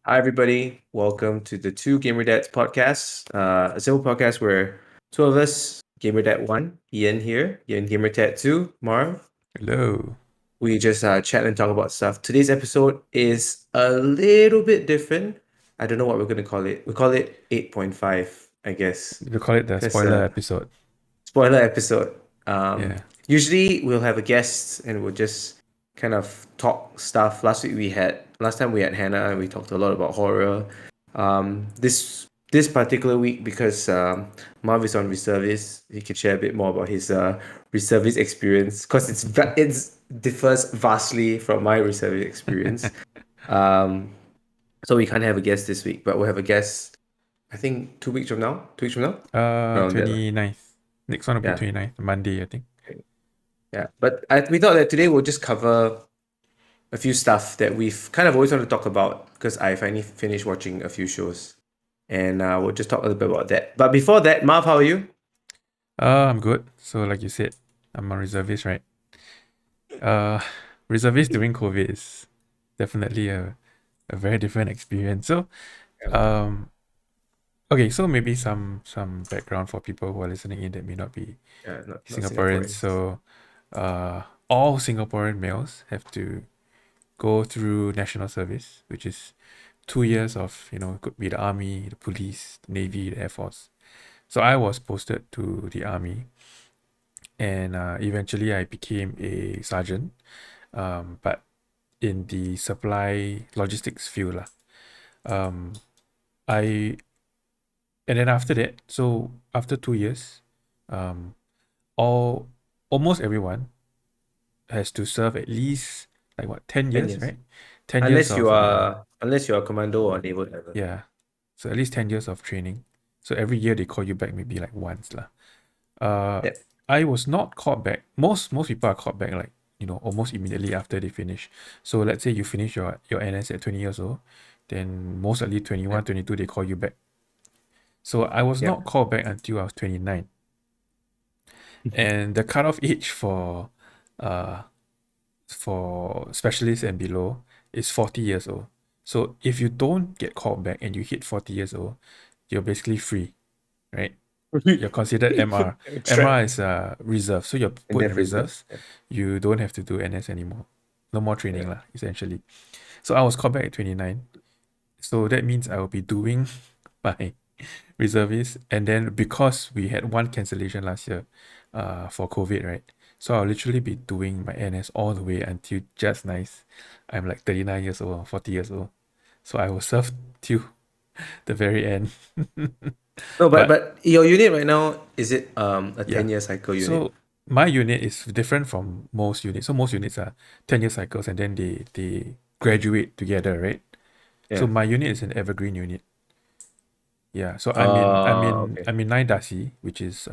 Hi, everybody. Welcome to the Two Gamer Dads podcast, a simple podcast where two of us, Gamer Dad 1, Ian here, Ian Gamer Dad 2, Marv, Hello. we just chat and talk about stuff. Today's episode is a little bit different. I don't know what we're going to call it. We call it 8.5, I guess, You call it the because spoiler episode. spoiler episode. Yeah. Usually we'll have a guest and we'll just kind of talk stuff. Last time we had Hannah and we talked a lot about horror. This particular week because Marv is on reservist, he can share a bit more about his reservist experience because it's differs vastly from my reservist experience. Um, so we can't have a guest this week, but we'll have a guest. I think 2 weeks from now. 2 weeks from now, around there. 29th. Next one will be Yeah. 29th, Monday, I think. Yeah, but we thought that today we'll just cover a few stuff that we've kind of always wanted to talk about because I finally finished watching a few shows, and we'll just talk a little bit about that. But before that, Marv, how are you? I'm good. So like you said, I'm a reservist, right? Uh, reservist during COVID is definitely a very different experience. So, Yeah, um, okay, so maybe some background for people who are listening in that may not be yeah, not Singaporeans. Singaporeans. So, all Singaporean males have to go through national service, which is 2 years of, it could be the army, the police, the navy, the air force. So I was posted to the army, and eventually I became a sergeant, but in the supply logistics field lah. Um, I and then after that, so after 2 years, um, all almost everyone has to serve at least like what 10 10 years, years. right? 10 years of Unless you are a commando or naval diver. yeah, so at least 10 years of training. So every year they call you back maybe like once lah. Uh, Yeah. I was not called back. Most people are called back like almost immediately after they finish. So let's say you finish your NS at 20 years old, then most likely Yeah. 21, 22 they call you back. So I was Yeah. not called back until I was 29, and the cutoff age uh for specialists and below is 40 years old. So if you don't get called back and you hit 40 years old, you're basically free, right? You're considered MR. Trap MR is reserve. So you're and put in death reserve. reserves. You don't have to do NS anymore. No more Yeah. training lah, essentially. So I was called back at 29. So that means I will be doing my reservist. And then because we had one cancellation last year for COVID, right? So I'll literally be doing my NS all the way until just nice. I'm like 39 years old, 40 years old. So I will serve till the very end. No, but But your unit right now, is it a yeah. 10-year cycle unit? So my unit is different from most units. So most units are 10-year cycles and then they graduate together, right? So Yeah. my unit is an evergreen unit. Yeah. So I'm in I'm Oh, in okay. I'm in 9 Dasi, which is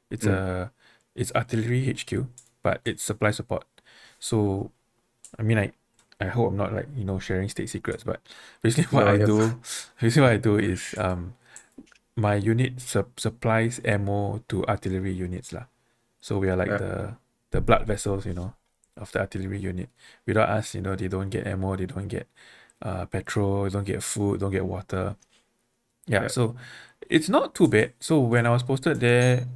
it's Mm. a it's artillery HQ, but it's supply support. So I mean I hope I'm not like, sharing state secrets, but basically what No, I you do have. basically what I do is my unit supplies ammo to artillery units lah. So we are like Yeah. the blood vessels, of the artillery unit. Without us, they don't get ammo, they don't get petrol, they don't get food, don't get water. Yeah, Yeah. so it's not too bad. So when I was posted there,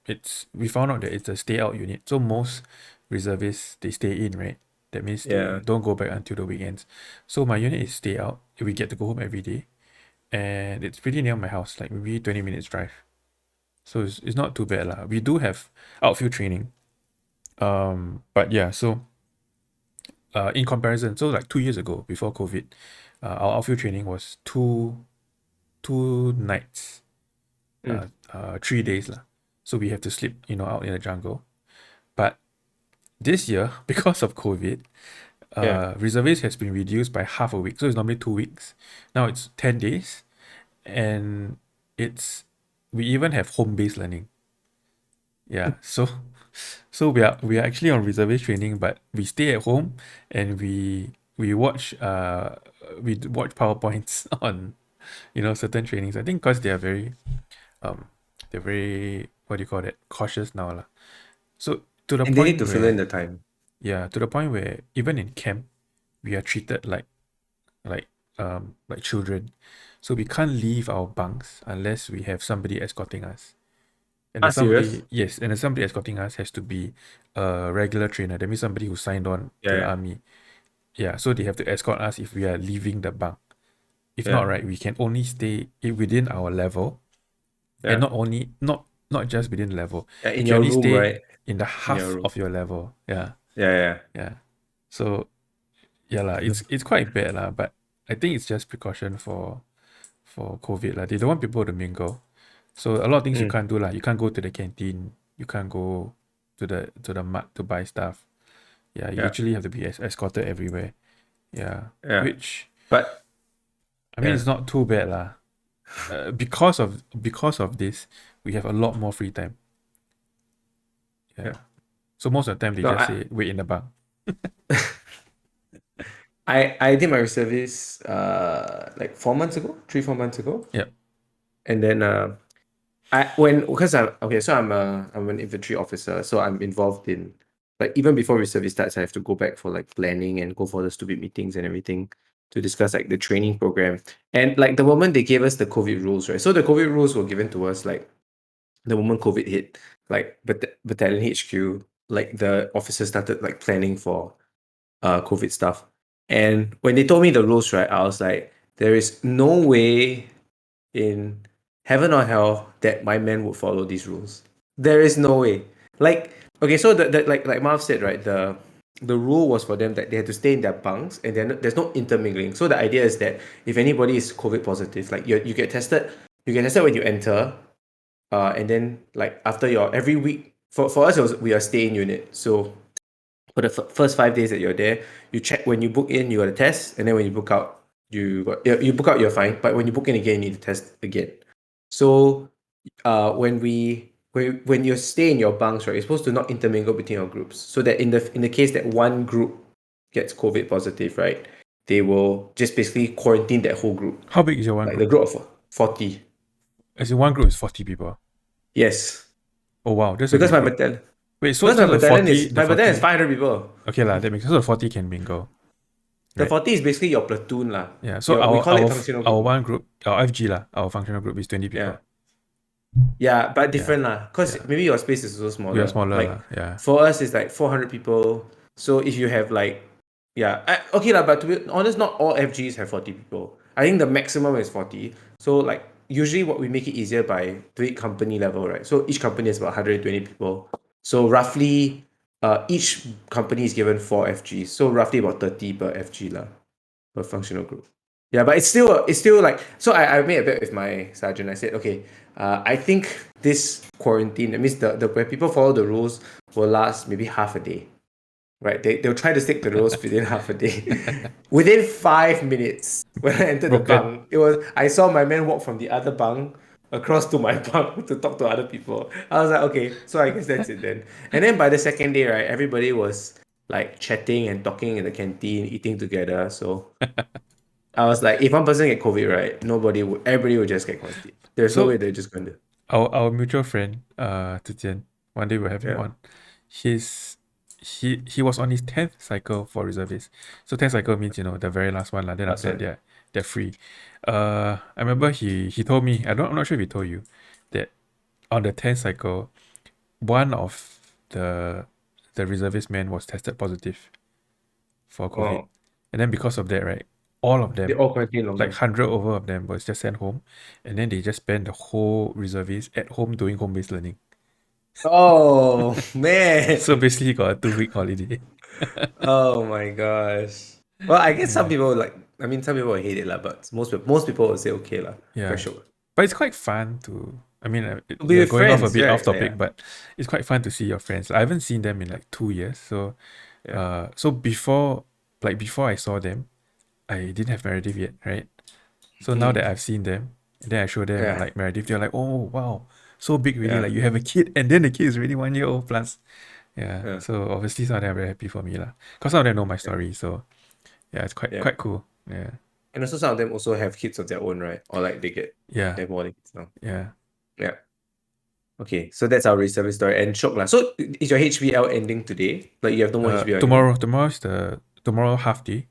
it's we found out that it's a stay out unit. So most reservists they stay in, right? That means they Yeah. don't go back until the weekends. So my unit is stay out. We get to go home every day, and it's pretty near my house, like maybe 20 minutes drive. So it's not too bad lah. We do have outfield training. But yeah, so in comparison, so like 2 years ago before COVID, our outfield training was two nights, Mm. 3 days lah. So we have to sleep, out in the jungle. But this year, because of COVID, Yeah. reservist has been reduced by half a week. So it's normally 2 weeks. Now it's 10 days, and it's we even have home based learning. Yeah, so we are actually on reservist training, but we stay at home and we watch PowerPoints on certain trainings. I think because um they're very, what do you call that, cautious now lah. So to the And they need point to fill in where the time. yeah, to the point where even in camp we are treated like like children. So we can't leave our bunks unless we have somebody escorting us. And Ah, serious? the somebody escorting us has to be a regular trainer. That means somebody who signed on to the Yeah, army. Yeah, so they have to escort us if we are leaving the bunk. If not, yeah, right, we can only stay within our level, and yeah, not just within the level. yeah. We In can your only room, stay right? in the In your half room. of your level. Yeah, Yeah, yeah. yeah. So yeah lah, it's quite bad lah, but I think it's just precaution for COVID lah. They don't want people to mingle. So a lot of things you Mm, can't do lah. You can't go to the canteen. You can't go to the mart to buy stuff. Yeah, you yeah, literally have to be escorted everywhere. Yeah, yeah. which But I mean, yeah, it's not too bad lah. Because of this, we have a lot more free time. yeah. Yeah. So most of the time they No, just say wait in the bunk. I did my reservice like 4 months ago, 3 4 months ago, Yep. and then I when because I'm okay, so I'm an infantry officer, so I'm involved in like even before reservice starts, I have to go back for like planning and go for the stupid meetings and everything to discuss like the training program. And like the moment they gave us the COVID rules, right? So the COVID rules were given to us like the moment COVID hit, like battalion HQ, like the officers started like planning for COVID stuff. And when they told me the rules, right, I was like, there is no way in heaven or hell that my men would follow these rules. There is no way. Like, okay, so the like Marv said, right, the rule was for them that they had to stay in their bunks and then there's no intermingling. So the idea is that if anybody is COVID positive, like you get tested when you enter, and then like after your every week for us we are stay-in unit. So for the first 5 days that you're there, you check when you book in, you got a test, and then when you book out, you book out, you're fine. But when you book in again, you need to test again. So, when you stay in your bunks, right, you're supposed to not intermingle between your groups, so that in the case that one group gets COVID positive, right, they will just basically quarantine that whole group, How big is your one like the group? group of 40. As in one group is 40 people. Yes, Oh wow, that's a because big my group. battalion, Wait, so because my so the battalion 40 is the my battalion is 40 500 people. okay lah, that makes sense. So the 40 can mingle, The right? 40 is basically your platoon lah. Yeah. So We our call it our functional our group. one group, our FG lah, our functional group is 20 Yeah. people. Yeah, but Yeah. different lah. Cause Yeah. maybe your space is also We are smaller. smaller Like lah. Yeah. for us, it's like 400 people. So if you have like, yeah, okay lah. But to be honest, not all FGs have 40 people. I think the maximum is 40. So like usually, what we make it easier by doing company level, right? So each company is about 120 people. So roughly, each company is given 4 FGs. So roughly about 30 per FG lah, per functional group. Yeah, but it's still like so. I made a bet with my sergeant. I said, okay, I think this quarantine, that means the where people follow the rules will last maybe half a day, right? They'll try to stick to the rules within half a day. Within 5 minutes, when I entered the Broken. bunk, it was I saw my man walk from the other bunk across to my bunk to talk to other people. I was like, okay, so I guess that's it then. And then by the second day, right, everybody was like chatting and talking in the canteen, eating together. So I was like, if one person get COVID, right, everybody would just get quarantined. There's no way So they're just going to. our mutual friend, Zitian, one day we'll have him Yeah. on. He was on his 10th cycle for reservist. So 10th cycle means, the very last one lah. Then Last after that one. they're free. I remember he told me, I'm not sure if he told you, that on the 10th cycle, one of the reservist men was tested positive for COVID. Oh, And then because of that, right, all of they them, all quarantine like longer. 100 over of them, was just sent home. And then they just spent the whole reservist at home doing home-based learning. Oh So man. basically he got a 2 week holiday. Oh my gosh. Well, I guess some Yeah. people like. I mean, some people will hate it lah, but most people will say okay lah. For Yeah. sure. But it's quite fun to, I mean, To we be are with going off a friends, bit off right? Like, yeah, topic, but it's quite fun to see your friends. I haven't seen them in like 2 years. So, yeah. so before I saw them, I didn't have Meredith yet, right? So now Mm, that I've seen them, and then I show them yeah, like Meredith, they're like, oh wow, so big really. yeah, Like you have a kid, and then the kid is really 1 year old plus. Yeah. yeah, So obviously some of them are very happy for me lah. Cause some of them know my yeah, story. So yeah, it's quite yeah. quite cool. Yeah. And also, some of them also have kids of their own, right? Or like Yeah. they have more than kids now. Yeah. Yeah. Okay, so that's our reservist story and shock lah. So is your HBL ending today? Like you have no more HBL anymore? Tomorrow half day,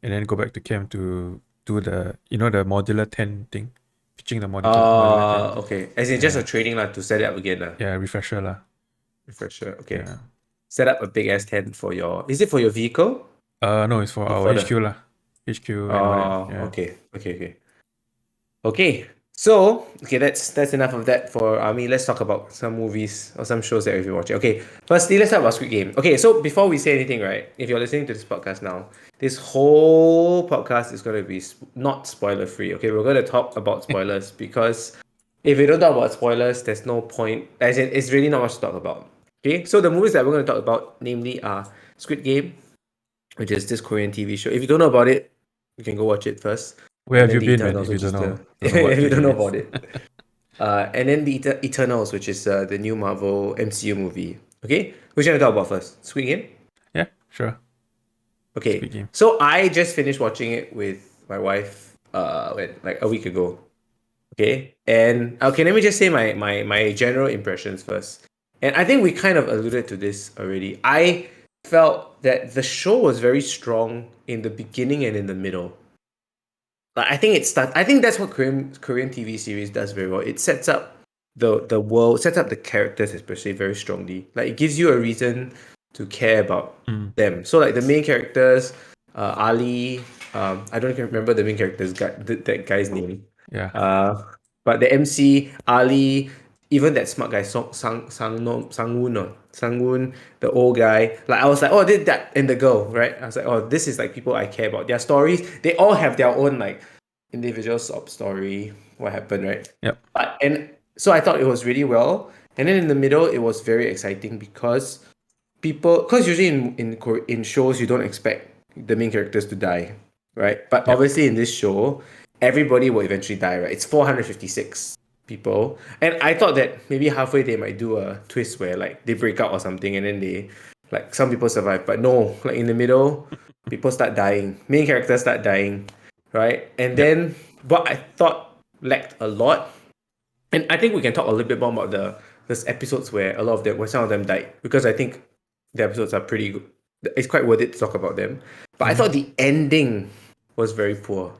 and then go back to camp to do the modular tent thing, pitching the modular tent. Okay. As in just a Yeah, training lah to set it up again lah. yeah, refresher lah. Refresher. Okay. Yeah. Set up a big ass tent for your. Is it for your vehicle No, it's for or our for the? HQ lah. HQ and all that. Yeah. Okay. Okay. Okay. Okay. So, okay, that's enough of that for army. Let's talk about some movies or some shows that we've been watching. Okay, firstly, let's talk about Squid Game. Okay, so before we say anything, right? If you're listening to this podcast now, this whole podcast is going to be not spoiler free. Okay, we're going to talk about spoilers because if we don't talk about spoilers, there's no point. As in, it's really not much to talk about. Okay, so the movies that we're going to talk about, namely, are Squid Game, which is this Korean TV show. If you don't know about it, you can go watch it first. Where And have then you the been, man? Eternals, If you which don't is know, the don't know what if you Squid don't Game know is. about it. And then the Eternals, which is the new Marvel MCU movie. Okay, which one to talk about first? Squid Game. Yeah, sure. Okay, Squid Game. so I just finished watching it with my wife. Like a week ago. Okay, and okay, let me just say my general impressions first. And I think we kind of alluded to this already. I felt that the show was very strong in the beginning and in the middle. Like I think that's what Korean TV series does very well. It sets up the world, sets up the characters especially very strongly. Like it gives you a reason to care about Mm, them. So like the main characters, Ali, I don't even remember the main character's guy, that guy's name. yeah. Uh, but the MC, Ali, even that smart guy, Sangwoon, the old guy. Like I was like, oh, did that and the girl, right? I was like, oh, this is like people I care about. Their stories, they all have their own like individual sob story, what happened, right? Yep. And so I thought it was really well. And then in the middle, it was very exciting because because usually in shows you don't expect the main characters to die, right? But Yep. obviously in this show, everybody will eventually die, right? It's 456 people, and I thought that maybe halfway they might do a twist where like they break up or something, and then they like some people survive, but no, like in the middle, people start dying, main characters start dying, right? And Yep. then what I thought lacked a lot, and I think we can talk a little bit more about those episodes where a lot of them, where some of them died, because I think the episodes are pretty good. It's quite worth it to talk about them. But I Mm-hmm. thought the ending was very poor.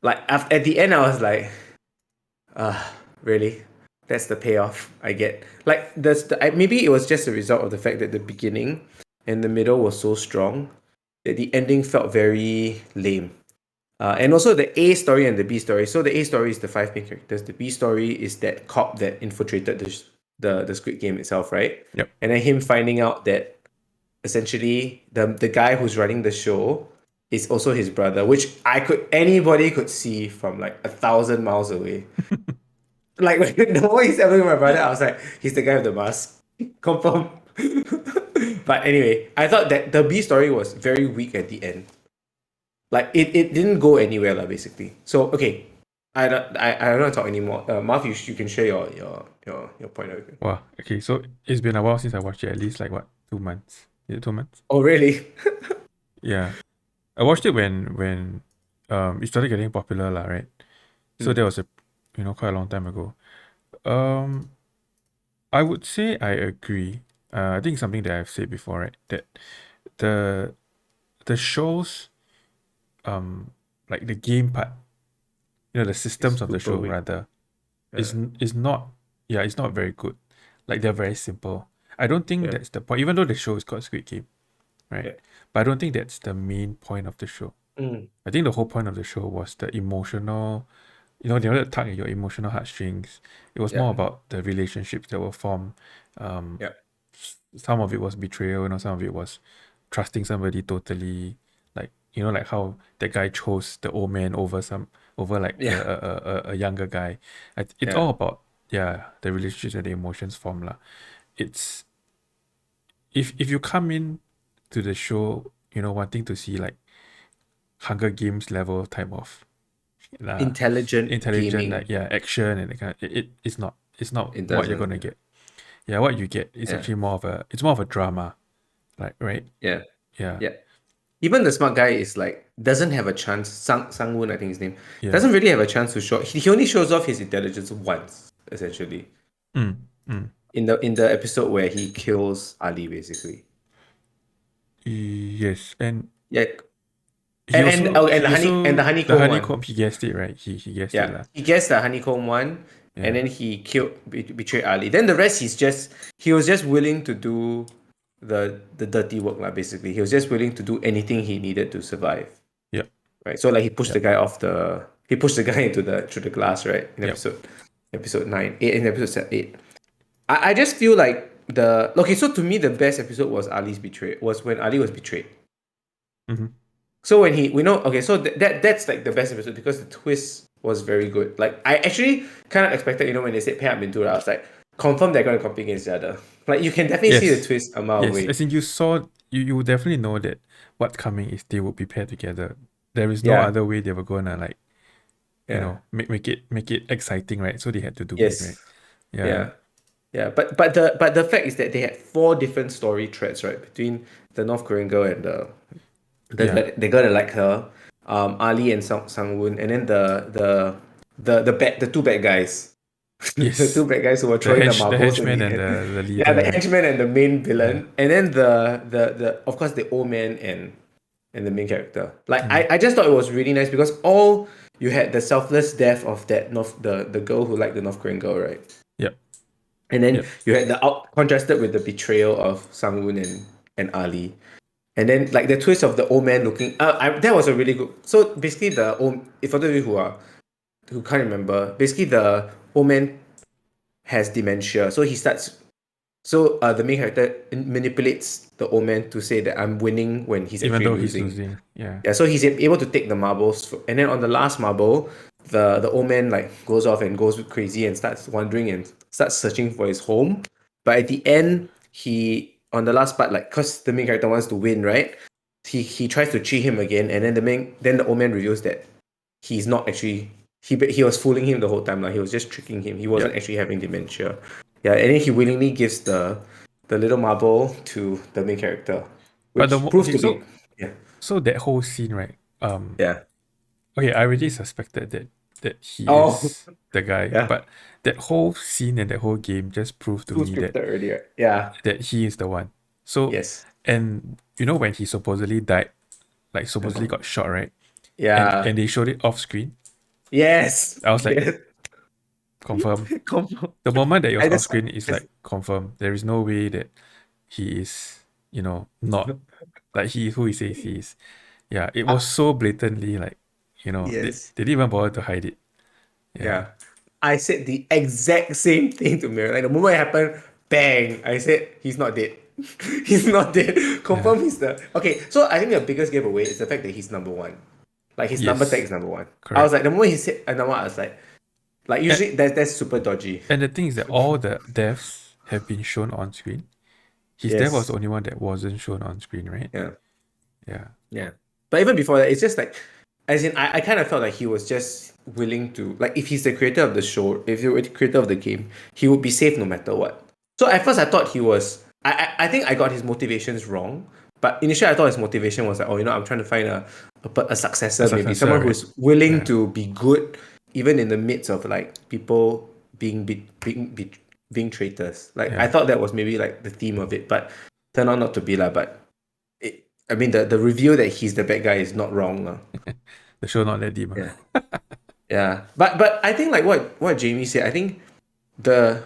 Like at the end, I was like, really? That's the payoff I get. Like maybe it was just a result of the fact that the beginning and the middle was so strong that the ending felt very lame. And also the A story and the B story. So the A story is the five main characters. The B story is that cop that infiltrated the Squid Game itself, right? Yep. And then him finding out that essentially the guy who's running the show is also his brother, which anybody could see from like 1,000 miles away. Like when no one is telling my brother, I was like, he's the guy with the mask. Confirm. But anyway, I thought that the B story was very weak at the end. Like it didn't go anywhere lah, basically. So okay, I don't want to talk anymore. Marv, you can share your point of view. Wow. Okay, so it's been a while since I watched it. At least like what, 2 months? Is it 2 months? Oh really? Yeah. I watched it when it started getting popular lah, right? So that was quite a long time ago. I would say I agree. I think something that I've said before, right? That the the shows like the game part, the It's systems of the super show weak. rather Yeah. is not, yeah, it's not very good. Like they're very simple. I don't think Yeah. that's the point, even though the show is called Squid Game, right? Yeah. But I don't think that's the main point of the show. Mm. I think the whole point of the show was the emotional, they wanted to tug at your emotional heartstrings. It was Yeah. more about the relationships that were formed. Um, Yeah. some of it was betrayal, some of it was trusting somebody totally. Like how that guy chose the old man over like Yeah. a younger guy. It's Yeah. all about, yeah, the relationships and the emotions form lah. It's if you come in to the show, wanting to see like Hunger Games level type of Intelligent intelligent, like, gaming. yeah, action and that kind of, it's not It what you're doesn't. gonna Yeah. get. Yeah, what you get is Yeah. actually more of a drama, like, right? Yeah. Yeah, Yeah. Even the smart guy is like doesn't have a chance. Sangwoon, I think his name, yeah. doesn't really have a chance to show. He only shows off his intelligence once, essentially, Mm, mm. in the episode where he kills Ali, basically. Yes, and Yeah. he also And he the also the honeycomb one. honeycomb, he guessed it, right? He guessed it Yeah, lah. he guessed the honeycomb one, and Yeah. then he betrayed Ali. Then the rest, he was just willing to do the dirty work lah. Basically, he was just willing to do anything he needed to survive. Yep. Right. So like Yep. he pushed the guy into the through the glass. Right. In Yep. episode 9, 8, in episode 8. I just feel like so to me the best episode was Ali's betrayal. Was when Ali was betrayed. Mm-hmm. So when he we know okay, so that's like the best episode because the twist was very good. Like I actually kind of expected, when they said pair up into, I was like, confirm they're gonna compete against each other. Like you can definitely see the Yes. twist a mile Yes. away. As in you saw you definitely know that what's coming is they will be paired together. There is no Yeah, other way they were gonna like, yeah, make it exciting, right? So they had to do it, right? yes, Yeah. yeah, yeah. But the fact is that they had four different story threads, right, between the North Korean girl and Yeah. the girl that like her, Ali and Sang Woon, and then the two bad guys, the two Yes. bad guys who were The throwing the the marbles in henchman the and end. the Yeah, the leader, right? henchman and the main Yeah. villain, and then the of course the old man and the main character. Like Mm. I just thought it was really nice because all you had the selfless death of that the girl who liked the North Korean girl, right? Yep. And then Yep. you had the contrasted with the betrayal of Sang-woon and Ali. And then like the twist of the old man looking that was a really good. So basically the old, if for those of you who can't remember, basically the old man has dementia. So he starts the main character manipulates the old man to say that I'm winning when he's Even actually though he's losing. losing. Yeah. Yeah, so he's able to take the marbles, and then on the last marble, the old man like goes off and goes crazy and starts wandering and starts searching for his home. But at the end, he on the last part, like, cause the main character wants to win, right? He tries to cheat him again, and then the old man reveals that he's not actually he was fooling him the whole time. Like he was just tricking him. He wasn't Yep. actually having dementia. Yeah, and then he willingly gives the little marble to the main character, But which proved okay, to be yeah so that whole scene, right? yeah. Okay, I already suspected that he Oh is the guy, yeah. but that whole scene and that whole game just proved to Too me scripted already, right? Yeah. that he is the one. So, Yes. and when he supposedly died, like supposedly Uh-huh. got shot, right? And Yeah. they showed it off screen. Yes. I was like, Yes. confirm. Confirm. The moment that it was I off just, screen is just like confirm. There is no way that he is, not like he who he says he is. Yeah, it was ah, so blatantly like, yes. they didn't even bother to hide it. Yeah. Yeah. I said the exact same thing to Mira. Like the moment it happened, bang! I said he's not dead. He's not dead. Yeah. Confirm he's the okay. So I think the biggest giveaway is the fact that he's number one. Like his number tag Yes. is number one. I was Correct. like the moment he said number one, I was like And, usually that's super dodgy. and the thing is that all the deaths have been shown on screen. His death was the Yes. only one that wasn't shown on screen, right? Yeah. Yeah. Yeah. But even before that, it's just like, as in, I kind of felt like he was just willing to, like, if he's the creator of the show, if you're the creator of the game, he would be safe no matter what. So at first I thought he was, I think I got his motivations wrong. But initially I thought his motivation was like, oh, I'm trying to find a A successor, maybe successor, someone right? who's willing Yeah. to be good, even in the midst of like people being traitors. Like I Yeah. thought that was maybe like the theme of it, but turned out not to be lah. But I mean, the reveal that he's the bad guy is not wrong. The show not that deep. Yeah. Yeah. But I think like what Jamie said, I think the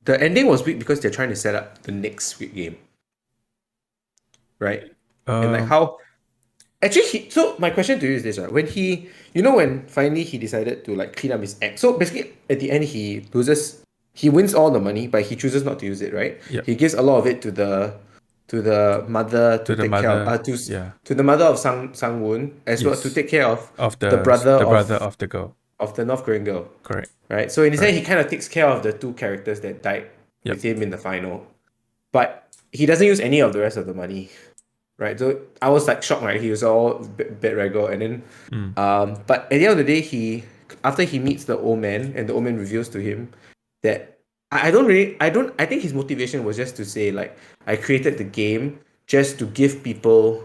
the ending was weak because they're trying to set up the next Squid Game. Right? And like Um, how actually so my question to you is this, right? When when finally he decided to like clean up his act. So basically at the end he wins all the money, but he chooses not to use it, right? yeah. He gives a lot of it to the mother to To the take care of mother, yeah. to the mother of Sang-woon as well to Yes. take care of Of the brother the brother of the girl. of the North Korean girl. Correct. Right? So in the sense Correct. he kind of takes care of the two characters that died Yep. with him in the final. But he doesn't use any of the rest of the money. Right? So I was like shocked, right? He was all bed regal and then Mm. but at the end of the day after he meets the old man and the old man reveals to him that I think his motivation was just to say like I created the game just to give people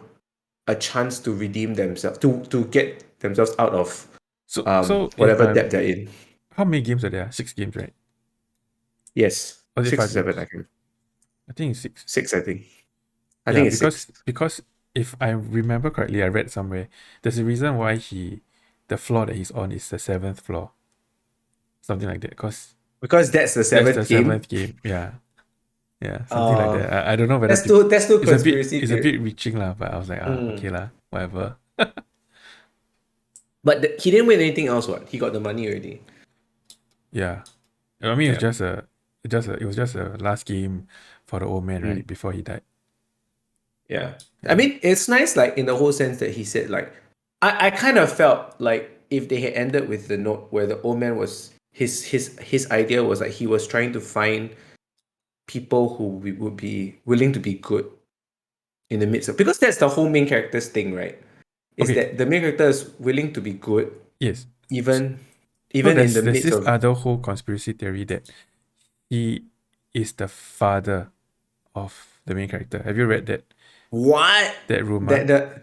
a chance to redeem themselves to get themselves out of So if whatever debt they're in. how many games are there? 6 games, right? Yes. Or is it 6 or five 7, I games? can. I think it's 6. 6, I think. I Yeah, think it's 6. because if I remember correctly, I read somewhere there's a reason why the floor that he's on is the seventh floor, something like that. Because Because that's the that's the seventh game. seventh game. Yeah, yeah, something like that. I don't know whether That's too conspiracy it's a theory. bit reaching lah, but I was like, okay Mm. lah, whatever. But he didn't win anything else. What he got the money already. Yeah, I mean, Yeah. it was just a last game for the old man, right, Mm. before he died. Yeah. I Yeah, mean, it's nice, like in the whole sense that he said, like, I kind of felt like if they had ended with the note where the old man was his idea was like he was trying to find people who would be willing to be good in the midst of, because that's the whole main character's thing, right? Is okay, that the main character is willing to be good yes. even So even in the there's midst this of other whole conspiracy theory that he is the father of the main character. Have you read what that rumor? that the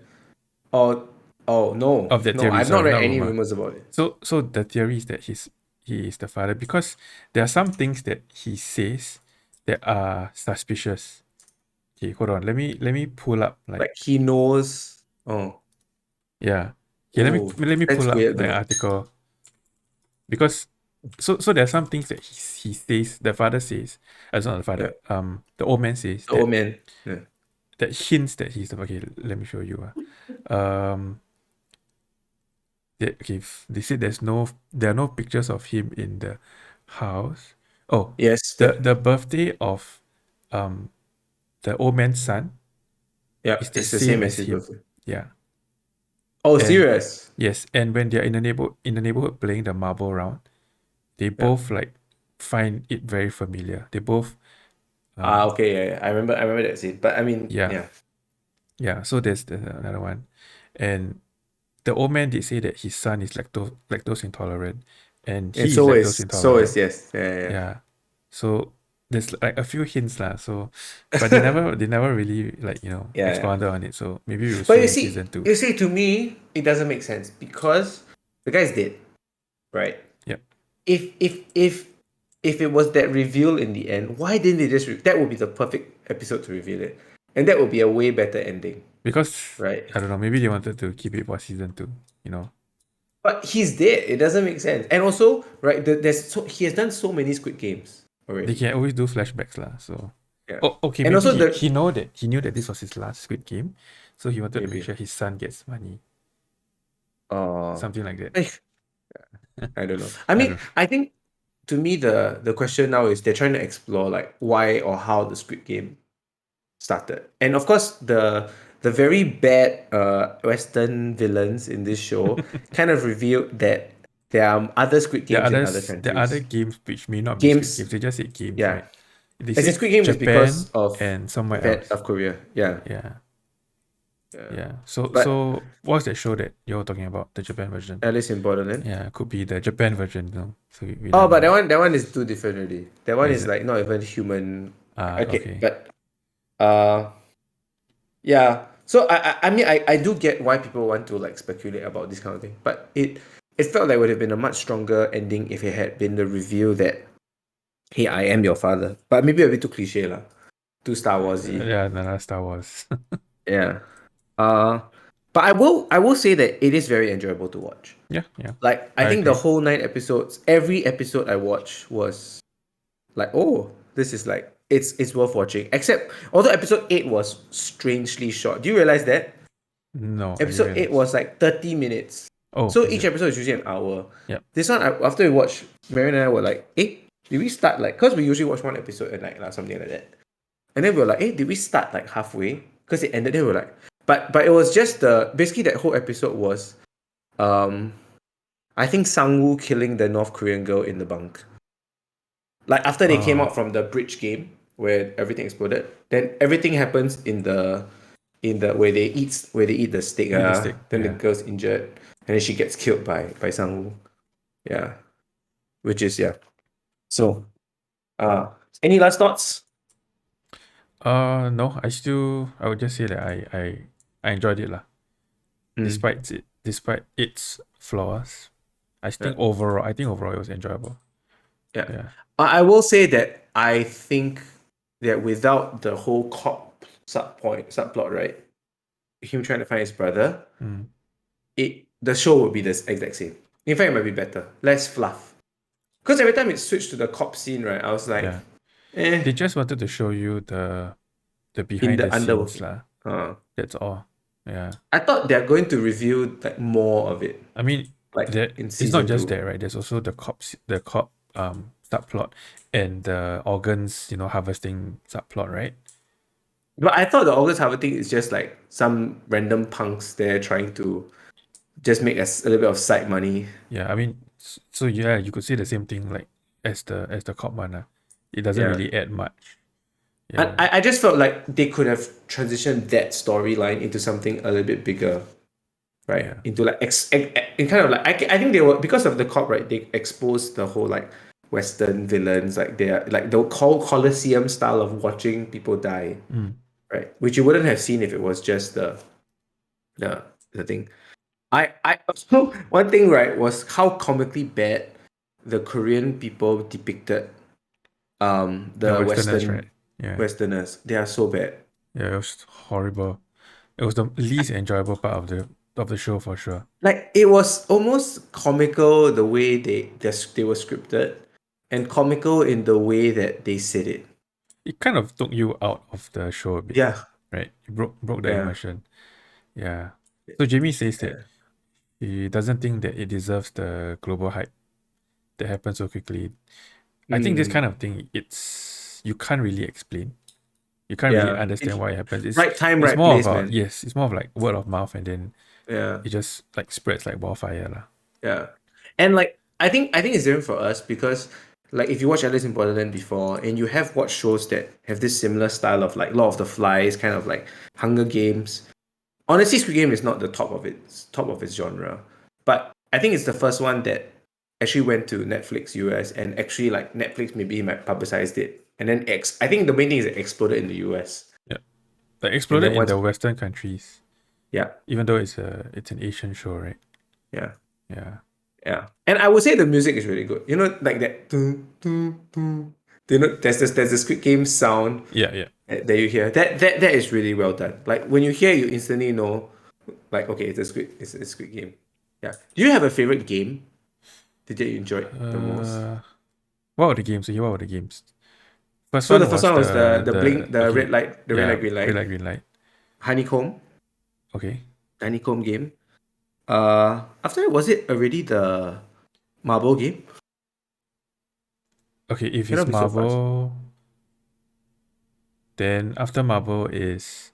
oh oh no Of that no theory, I've not sorry, read not any rumor. rumors about it. So the theory is that he is the father because there are some things that he says that are suspicious. Okay, hold on. Let me pull up like Like he knows. Oh, yeah. Okay, oh, let me that's pull up weird the though. article because so there are some things that he says, the father says, as not the Yeah, father, the old man says the old man. Yeah. that hints that he's the okay, let me show you. Um okay, they said there are no pictures of him in the house. Oh, Yes. the birthday of um the old man's son Yeah. is the It's the same same as as his him. birthday. Yeah. Oh, And serious? yes, and when they're in the neighborhood playing the marble round, they Yeah. both like find it very familiar. They both Ah, um okay. Yeah, yeah. I remember that scene. But I mean, yeah, yeah. yeah. So there's another one. And the old man did say that his son is lactose intolerant and And he is lactose so is intolerant. yes. Yeah, yeah, Yeah. So there's like a few hints lah. So but yeah. they never really Yeah, yeah. expounded on it. So maybe we'll But see in season two. you see, to me, it doesn't make sense because the guy's dead, right? Yep. If if if if it was that reveal in the end, why didn't they just that would be the perfect episode to reveal it, and that would be a way better ending, Because right? I don't know, maybe they wanted to keep it for season two, you know. But he's dead. It doesn't make sense. And also, right, he has done so many Squid Games They already. can always do flashbacks lah. So Yeah, oh okay, and maybe also he knew that this was his last Squid Game. So he wanted to make maybe sure his son gets money. uh Something like that. I don't know. I I mean, don't I think to me the question now is they're trying to explore like why or how the Squid Game started. And of course, the very bad Western villains in this show kind of revealed that there are other Squid Games in other there are other countries. games which may not be Squid Games. Games, They just said games, yeah. right? They As in said Squid Game is because Japan of and somewhere Japan, else. South Korea. Yeah, Yeah. yeah. Yeah. But What's that show that you're talking about? The Japan version. Alice in Borderland. Yeah, could be the Japan version, So we Oh, don't but know. that one is too different already. That Oh, one is is it? like not even human. Ah, Okay, okay. but uh, yeah. So I mean I do get why people want to like speculate about this kind of thing, but it felt like it would have been a much stronger ending if it had been the reveal that hey, I am your father. But maybe a bit too cliche lah, too Star Warsy. Yeah, another Star Wars. Yeah. Uh, but I will say that it is very enjoyable to watch. Yeah, yeah. Like I I think the agree. whole 9 episodes, every episode I watched was like, oh, this is like it's worth watching. Except although episode 8 was strangely short. Do you realize that? No, I didn't Episode 8 realize. was like 30 minutes. Oh, So is each it? episode is usually an hour. Yep. This one, after we watched, Marion and I were like, did we start like, because we usually watch one episode at night, like, something like that. And then we were like, did we start like halfway? Because it ended, then we were like, but it was just basically that whole episode was, um, I think Sang-woo killing the North Korean girl in the bunk. Like after they came Uh, out from the bridge game where everything exploded, then everything happens in the where they eat the steak. eat the stick. Then the Yeah. girl's injured, and then she gets killed by Sang-woo. Yeah, which is yeah. So, uh, any last thoughts? No, I would just say that I enjoyed it lah. Mm, Despite its flaws, yeah, I think overall it was enjoyable. yeah. Yeah. I will say that I think that without the whole cop subplot, right? him trying to find his brother, Mm. the show would be the exact same. In fact, it might be better, less fluff. Because every time it switched to the cop scene, right, I was like, Yeah. eh, They just wanted to show you the in behind the the scenes underworld. lah. Uh, That's all. Yeah. I thought they're going to reveal like more of it, I mean, like that in it's not season just two. that, right? There's also the cop subplot and the organs, harvesting subplot, right? But I thought the August Harvesting is just like some random punks there trying to just make a little bit of side money. Yeah, I mean, so yeah, you could say the same thing like as the cop one. It doesn't Yeah. really add much. And Yeah. I just felt like they could have transitioned that storyline into something a little bit bigger, right? Yeah. Into like in kind of like I think they were, because of the cop, right? They exposed the whole like Western villains, like they are like the whole Colosseum style of watching people die, Mm. right? Which you wouldn't have seen if it was just the the thing. I also, one thing, right, was how comically bad the Korean people depicted The the Westerners, right? Yeah. Westerners. They are so bad. Yeah, it was horrible. It was the least enjoyable part of the show for sure. Like it was almost comical the way they were scripted, and comical in the way that they said it. It kind of took you out of the show a bit, Yeah, right? It broke the yeah, immersion. Yeah. So Jamie says that yeah. he doesn't think that it deserves the global hype that happens so quickly. I think this Mm, kind of thing, it's you can't really explain. You can't really yeah. understand why it happens. It's Right time, it's right more of place, a man. yes, it's more of like word of mouth, and then Yeah. it just like spreads like wildfire lah. Yeah, and like I think it's different for us because like if you watch Alice in Borderland before and you have watched shows that have this similar style of like Lord of the Flies, kind of like Hunger Games. Honestly, Squid Game is not the top of its genre, but I think it's the first one that actually went to Netflix US, and actually like Netflix maybe might publicized it, and then I think the main thing is it exploded in the US, Yeah, like and exploded then in once, the Western countries, yeah, even though it's an Asian show, right? yeah. Yeah, Yeah, and I would say the music is really good. You know, like that. Dun, dun, dun. You know, there's the Squid Game sound yeah, yeah. that you hear. That is really well done. Like when you hear, you instantly know, like okay, it's a Squid Game. Yeah. Do you have a favorite game that you enjoyed the most? Uh, what were the games? Okay, what were the games? First So the one first was one was the blink, the okay, red yeah, light, green red light, light, green light. honeycomb, Okay, honeycomb game. After that, was it already the marble game? okay. If it's Cannot be so fast. Marvel, then after Marvel is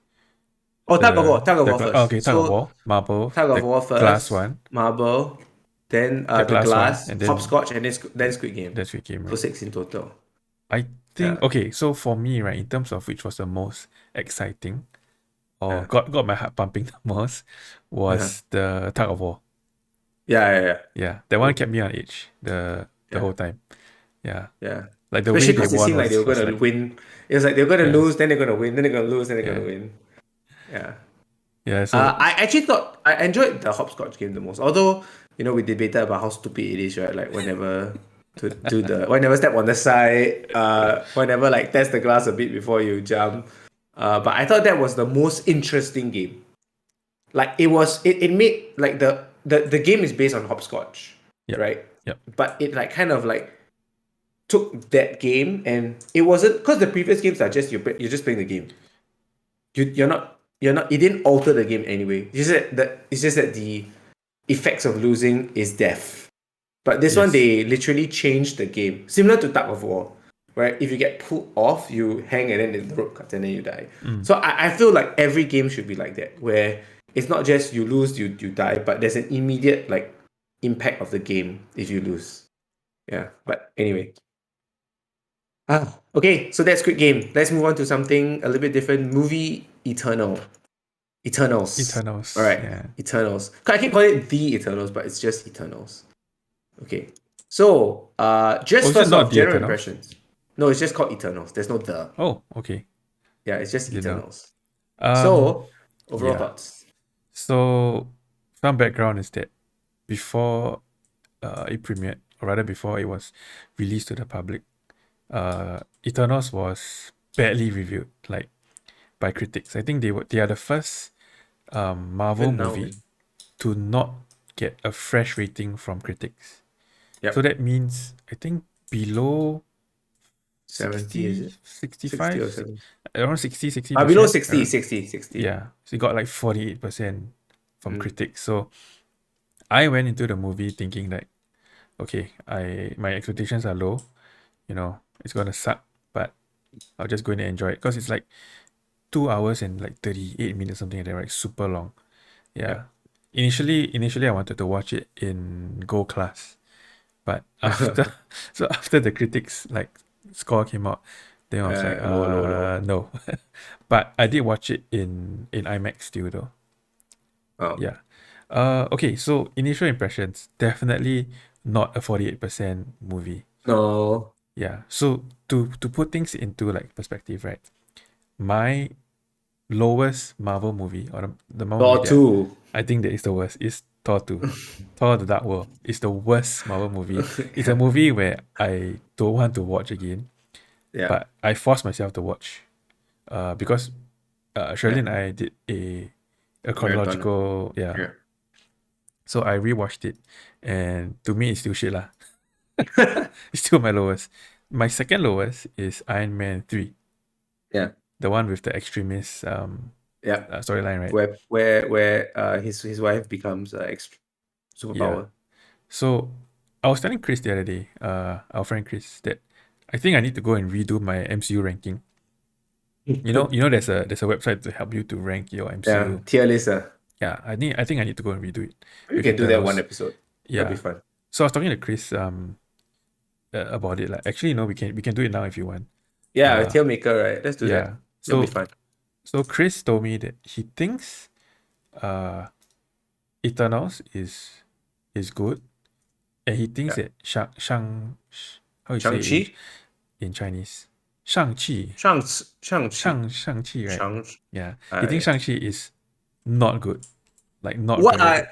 Oh, tug of war, tug of war okay, first. tug of So war, Marvel, tug of the war glass first, one, marble, then the the glass one, glass, and then hopscotch, and then Squid Game. that's what came So right. six in total. I think Yeah, okay. So for me, right, in terms of which was the most exciting or yeah, got my heart pumping the most uh-huh. was the tug of war. Yeah, yeah, yeah. Yeah, that one True. kept me on edge the Yeah, whole time. Yeah, yeah. like the way Especially they because it won seemed like they were was gonna like win. It was like they were gonna yeah, lose, then they're gonna win, then they're gonna lose, then they're gonna yeah, win. Yeah. yeah. So I actually thought I enjoyed the hopscotch game the most. Although, we debated about how stupid it is, right? Like whenever to do whenever step on the side, whenever like test the glass a bit before you jump. But I thought that was the most interesting game. Like it made like the game is based on hopscotch, yep, right? yep, But it like kind of like took that game, and it wasn't because the previous games are just you're just playing the game. You're not it didn't alter the game anyway. It's just that the effects of losing is death. But this one yes, they literally changed the game. Similar to tug of war. Right? If you get pulled off, you hang and then the rope cuts and then you die. mm, So I feel like every game should be like that, where it's not just you lose, you die, but there's an immediate like impact of the game if you lose. Yeah. But anyway. Okay, so that's Squid Game. Let's move on to something a little bit different. Movie Eternals. All Eternals. right, Yeah. Eternals. I keep calling it the Eternals, but it's just Eternals. Okay. So, Oh, just is it first not off, the general Eternals? impressions. No, it's just called Eternals. There's no the. Oh, okay. Yeah, it's just Didn't know. Eternals. Um, So, overall yeah. thoughts. So some background is that before it premiered, or rather before it was released to the public, Eternals was badly reviewed, like by critics. I think they are the first Marvel Even now, movie to not get a fresh rating from critics. So yep, that means I think below 70 is 60, it? 60 or 65, 70? around 60, Below 60%. 60, 60, 60. Yeah. So you got like 48% from Mm. critics. So I went into the movie thinking like, okay, my expectations are low, it's gonna suck, but I'll just go in and enjoy it because it's like 2 hours and like 38 minutes, something like that, right? Super long. Yeah. Yep. Initially I wanted to watch it in Go class, but after so after the critics like score came out, then I was like, Low. no. But I did watch it in IMAX still though. Oh, Yeah. Okay, so initial impressions, definitely not a 48% movie. no. Yeah. So to put things into like perspective, right? My lowest Marvel movie, or the Marvel movie Thor that 2. I think that is the worst, is Thor 2. Thor the Dark World is the worst Marvel movie. It's a movie where I don't want to watch again, Yeah. but I forced myself to watch. Because Shirley Yeah. and I did a Marathon. chronological, yeah. Yeah. So I rewatched it, and to me it's still shit lah. It's still my lowest. My second lowest is Iron Man 3, Yeah. the one with the extremist Yeah. storyline, right? Where his wife becomes Yeah. superpower. So I was telling Chris the other day, our friend Chris, that I think I need to go and redo my MCU ranking. There's a website to help you to rank your Yeah. MCU. Tier list. Yeah, I think I need to go and redo it We with can do that one Eternals. episode. That'll be Yeah. fun. So I was talking to Chris about it. Like, actually, we can do it now if you want. Yeah, a Uh tier maker, right? Let's do yeah. that. That'll be So fun. so Chris told me that he thinks uh Eternals is good, and he thinks Yeah. that how you say it Shang-Chi? in Chinese, 上汽Shang-Chi. Shang-Chi, right? Shang Yeah, he thinks I Shang-Chi is not good, like not what? very good.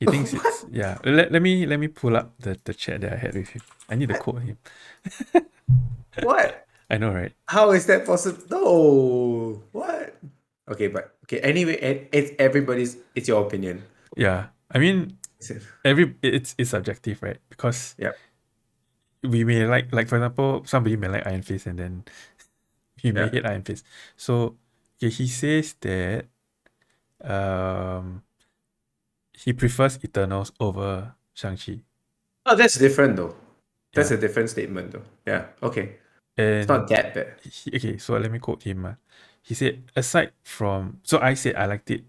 He thinks it's, What? yeah. Let me pull up the chat that I had with him. I need to quote him. What? I know, right? How is that possible? No. What? Okay, but okay. Anyway, it's your opinion. Yeah. I mean, Is it? it's subjective, right? Because Yeah. we may like for example, somebody may like Iron Fist and then we may Yeah. hate Iron Fist. So okay, he says that um he prefers Eternals over Shang-Chi. Oh, that's different though. That's a Yeah. different statement though. Yeah. Okay. It's And not that bad. okay, so let me quote him. He said, aside from, so I said I liked it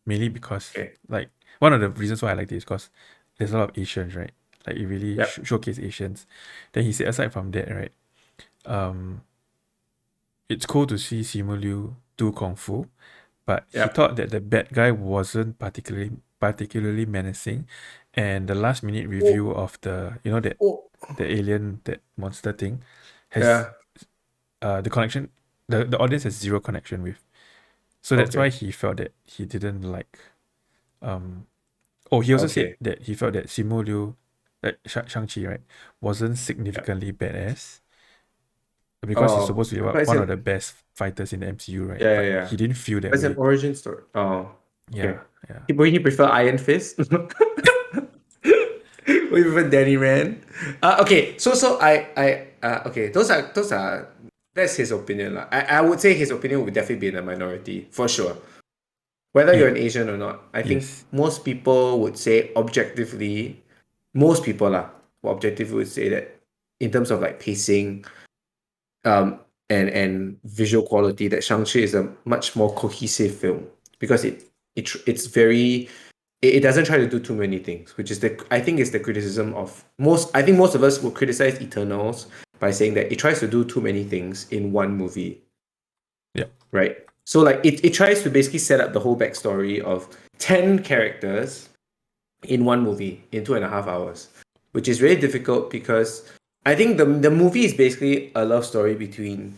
mainly because, Okay. like, one of the reasons why I liked it is because there's a lot of Asians, right? Like, it really Yep. showcase Asians. Then he said, aside from that, right, um, it's cool to see Simu Liu do kung fu, but he Yep. thought that the bad guy wasn't particularly menacing, and the last minute Oh. review of Oh. the alien, that monster thing, has Yeah. the connection, the audience has zero connection with. So that's why Okay. he felt that he didn't like. Um, oh, he also said Okay. that he felt that Simu Liu, that Shang-Chi, right, wasn't Yeah. significantly badass because he's Oh, supposed to be but it's one of an the best fighters in the MCU, right? yeah, yeah, But yeah. he didn't feel that But it's an way. origin story. Oh, Yeah, okay. yeah. Would you prefer Iron Fist? Would you prefer Danny Rand? Okay. Okay. Those are that's his opinion lah. I would say his opinion would definitely be in the minority for sure. Whether you're Yeah. an Asian or not, I think Yes. most people would say objectively, most people lah, objectively would say that in terms of like pacing, um, and visual quality, that Shang-Chi is a much more cohesive film because it's very it doesn't try to do too many things, which is I think is the criticism of most. I think most of us would criticize Eternals by saying that it tries to do too many things in one movie, Yeah. right? So like it tries to basically set up the whole backstory of 10 characters in one movie in 2.5 hours, which is really difficult because I think the movie is basically a love story between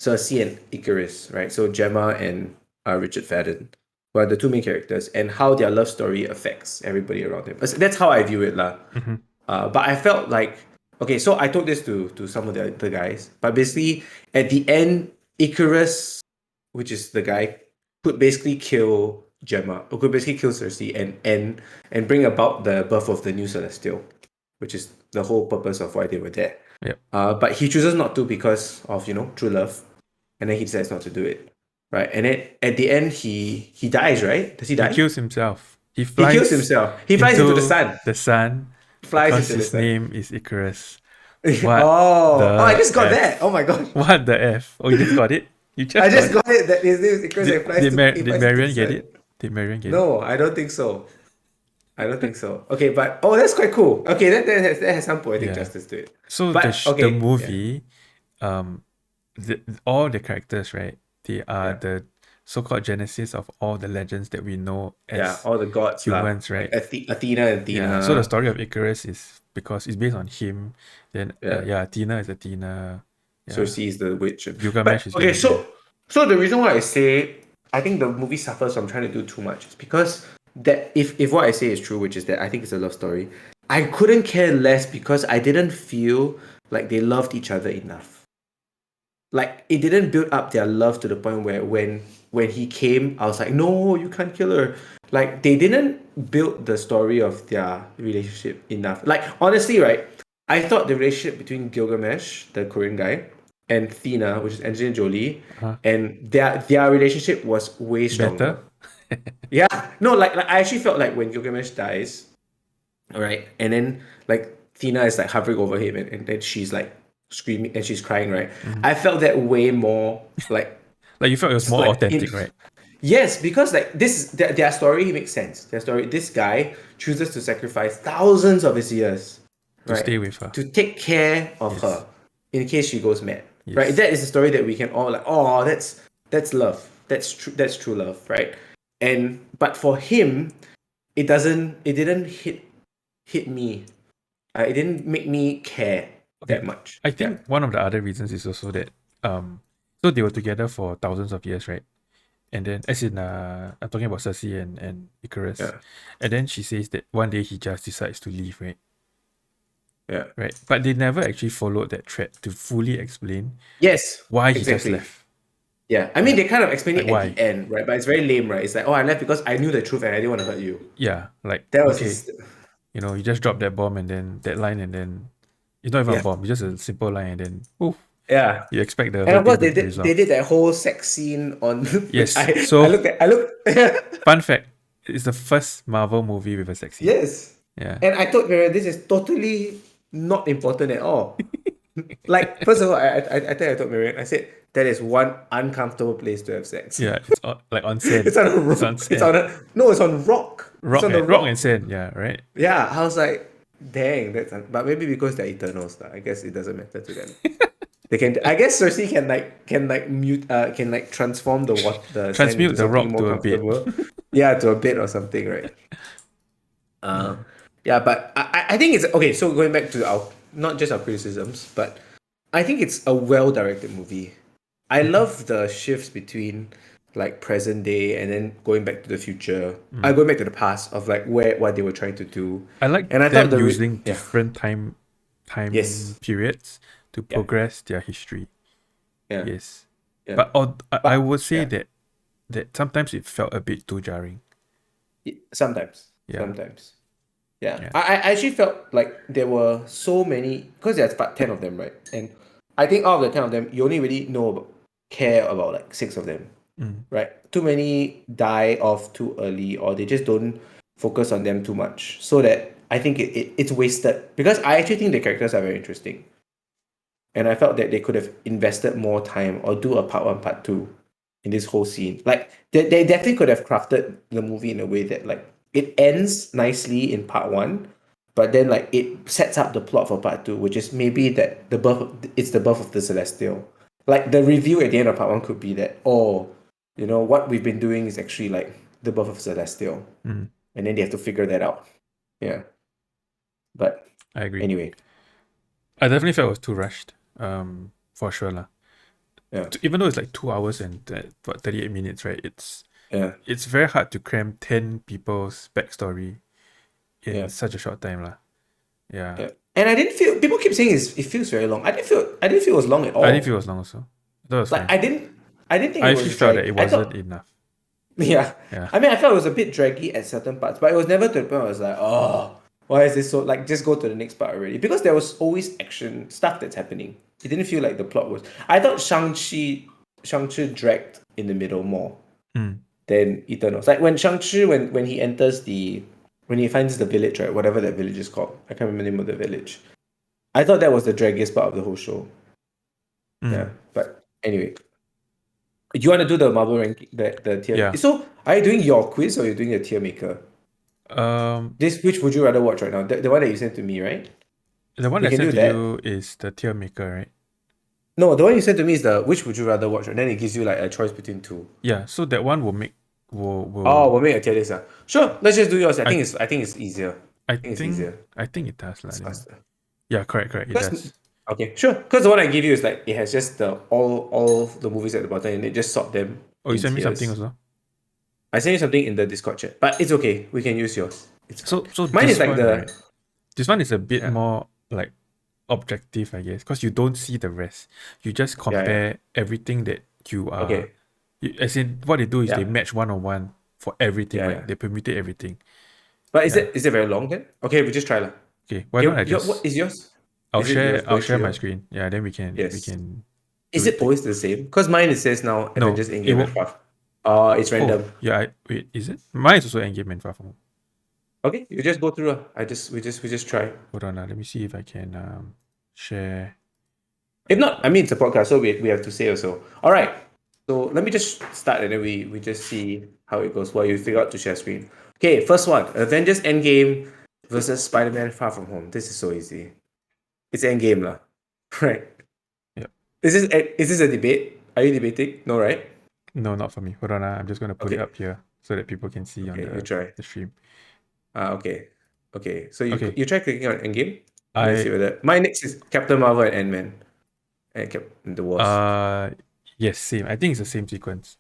Cersei and Icarus, right? So Gemma and Richard Fadden were the two main characters, and how their love story affects everybody around them. That's how I view it, lah. Mm-hmm. But I felt like okay, so I told this to some of the guys, but basically at the end, Icarus, which is the guy, could basically kill Gemma, who could basically kill Cersei and bring about the birth of the new Celestial, which is the whole purpose of why they were there. Yep. But he chooses not to because of true love, and then he decides not to do it, right? And then at the end, he dies, right? Does he He die? kills himself. He He kills flies himself. He flies into the into sun. the sun Flies because into the his sun. name is Icarus. What Oh, I the just got that. Oh F? my god. What the F? Oh, you just got it? You I just got just it? got it that his name is Icarus and he Did flies into the Marion get sun. it? Did Marion get it? No, I don't think so. I don't think so. Okay, but oh, that's quite cool. Okay, that has some poetic Yeah. justice to it. So But the okay, yeah, movie, um, all the characters, right? They are yeah, the so-called genesis of all the legends that we know yeah. as All the gods lah, humans, like right? Athena and Yeah. So the Athena. story of Icarus is because it's based on him. Then Yeah, yeah, Athena is Athena. Yeah. Cersei is the witch. Gilgamesh But is okay, yeah. so the reason why I say I think the movie suffers from trying to do too much is because that if what I say is true, which is that I think it's a love story, I couldn't care less because I didn't feel like they loved each other enough. Like it didn't build up their love to the point where when he came, I was like, no, you can't kill her. Like they didn't build the story of their relationship enough. Like honestly, right? I thought the relationship between Gilgamesh, the Korean guy, and Thena, which is Angelina Jolie, Uh-huh. and their relationship was way stronger. Better. Yeah, no, like I actually felt like when Gilgamesh dies, all right, and then like Tina is like hovering over him, and then she's like screaming and she's crying, right? Mhm. I felt that way more like Like you felt it was more like in authentic, right? yes, because like this is their story makes sense. Their story, this guy chooses to sacrifice thousands of his years, To right, stay with her. to take care of Yes. her in case she goes mad, right? Yes. That is a story that we can all like. Oh, that's love. That's true. That's true love, right? And but for him, it doesn't. It didn't hit me. It didn't make me care Okay. that much. I Yeah, think one of the other reasons is also that so they were together for thousands of years, right? And then as in I'm talking about Cersei and Icarus. yeah, And then she says that one day he just decides to leave, right? yeah. Right. But they never actually followed that thread to fully explain Yes, why he just exactly. left. Yeah, I mean Yeah. they kind of explain Like it at why? the end, right? But it's very lame, right? It's like, oh, I left because I knew the truth and I didn't want to hurt you. Yeah. Like, That was okay, his. you just drop that bomb and then that line and then it's not even a Yeah, bomb, it's just a simple line and then oof, yeah. you expect the And whole of course thing to they be did they resolved. did that whole sex scene on which Yes. I So looked at. I looked. fun fact, it's the first Marvel movie with a sex scene. Yes, Yeah. and I told Miriam this is totally not important at all. Like first of all, I think I told Miriam, I said that is one uncomfortable place to have sex. Yeah, it's on, like on sand. It's on a It's on rock. It's sand. on a no. It's on rock. It's on the Rock and rock. sand, yeah, right? Yeah, I was like, dang, but maybe because they're Eternals, I guess it doesn't matter to them. They can. I guess Cersei can mute. Can like transform the sand into Transmute the something rock more to a bed. comfortable. Yeah, to a bed or something, right? Yeah. Yeah, but I think it's okay. So going back to our not just our criticisms, but I think it's a well directed movie. I Mhm. love the shifts between like present day and then going back to the future. I Mm. going back to the past of like what they were trying to do, I like and I thought them using yeah, different time yes, periods to yeah, progress their history. yeah, Yes. yeah, But I but would say yeah, that sometimes it felt a bit too jarring. sometimes, Yeah. sometimes. Yeah, Yeah. I actually felt like there were so many because there's about 10 of them, right? And I think out of the 10 of them, you only really care about like 6 of them, Mm. right? Too many die off too early or they just don't focus on them too much. So that I think it's wasted because I actually think the characters are very interesting. And I felt that they could have invested more time or do a part 1, part 2 in this whole scene. Like they definitely could have crafted the movie in a way that like it ends nicely in part 1, but then like it sets up the plot for part 2, which is maybe that it's the birth of the Celestial. Like the review at the end of part 1 could be that, oh, what we've been doing is actually like the birth of Celestial. Mm. And then they have to figure that out. Yeah. But I agree. anyway, I definitely felt it was too rushed. For sure lah. yeah. Even though it's like 2 hours and 38 minutes, right? Yeah. It's very hard to cram 10 people's backstory in Yeah. such a short time lah. Yeah. Yeah. And I didn't feel people keep saying it feels very long. I didn't feel it was long at all. I didn't feel it was long also. That was Like fine. I didn't think I it actually was felt that drag. it I wasn't thought enough. Yeah. Yeah. I mean, I felt it was a bit draggy at certain parts, but it was never to the point where I was like, oh, why is this so like just go to the next part already? Because there was always action stuff that's happening. It didn't feel like the plot was. I thought Shang-Chi dragged in the middle more Mm. than Eternals. Like when Shang-Chi when he enters the when he finds the village, right? Whatever that village is called. I can't remember the name of the village. I thought that was the draggiest part of the whole show. Yeah. Mm. But anyway. Do you want to do the Marvel ranking, the tier? Yeah. So, are you doing your quiz or are you doing the tier maker? Um, This which would you rather watch right now? The one that you sent to me, right? the one We I can sent do to that. you is the tier maker, right? No, the one you sent to me is the which would you rather watch, and then it gives you like a choice between two. Yeah. So that one will make Oh, will we'll make a tier list. Sure, let's just do yours. I I think it's easier. I I think it's think easier. I think it does lah. It's Let me. faster. Yeah, correct. It Because does. okay, sure. Because the one I give you is like it has just the all the movies at the bottom and it just sort them Oh, you in sent me something tiers. also. I sent you something in the Discord chat, but it's okay. We can use yours. It's fine. So Mine is this like one, the right? This one is a bit yeah more like objective, I guess, because you don't see the rest. You just yeah. compare everything that you are. Okay. As in, what they do is they Yeah. match one on one for everything. Yeah, Like yeah. they permutate everything. But Yeah. is it very long then? Okay, we just try lah. Okay. Why don't Okay, I what just? is yours? Is it yours I'll going share through my your screen. Yeah. Then we yes. can do Is it. it always the same? Because mine it says now No, Avengers it Endgame and will. Far. It's Oh, random. yeah. Wait. Is it? Mine is also Endgame and Far From Home. Okay, you just go through. We just try. Hold on. Let me see if I can share. If not, I mean it's a podcast, so we have to say also. All right. So let me just start and then we just see how it goes while you figure out to share screen. Okay, first one. Avengers Endgame versus Spider-Man Far From Home. This is so easy. It's Endgame lah. Right. Yeah. Is this a debate? Are you debating? No, right? No, not for me. Hold on. I'm just gonna put it Okay. up here so that people can see on Okay, you try. the stream. Okay. Okay. So Okay. you try clicking on Endgame and then see I whether my next is Captain Marvel and Ant-Man and the Wasp. uh yes, same. I think it's the same sequence.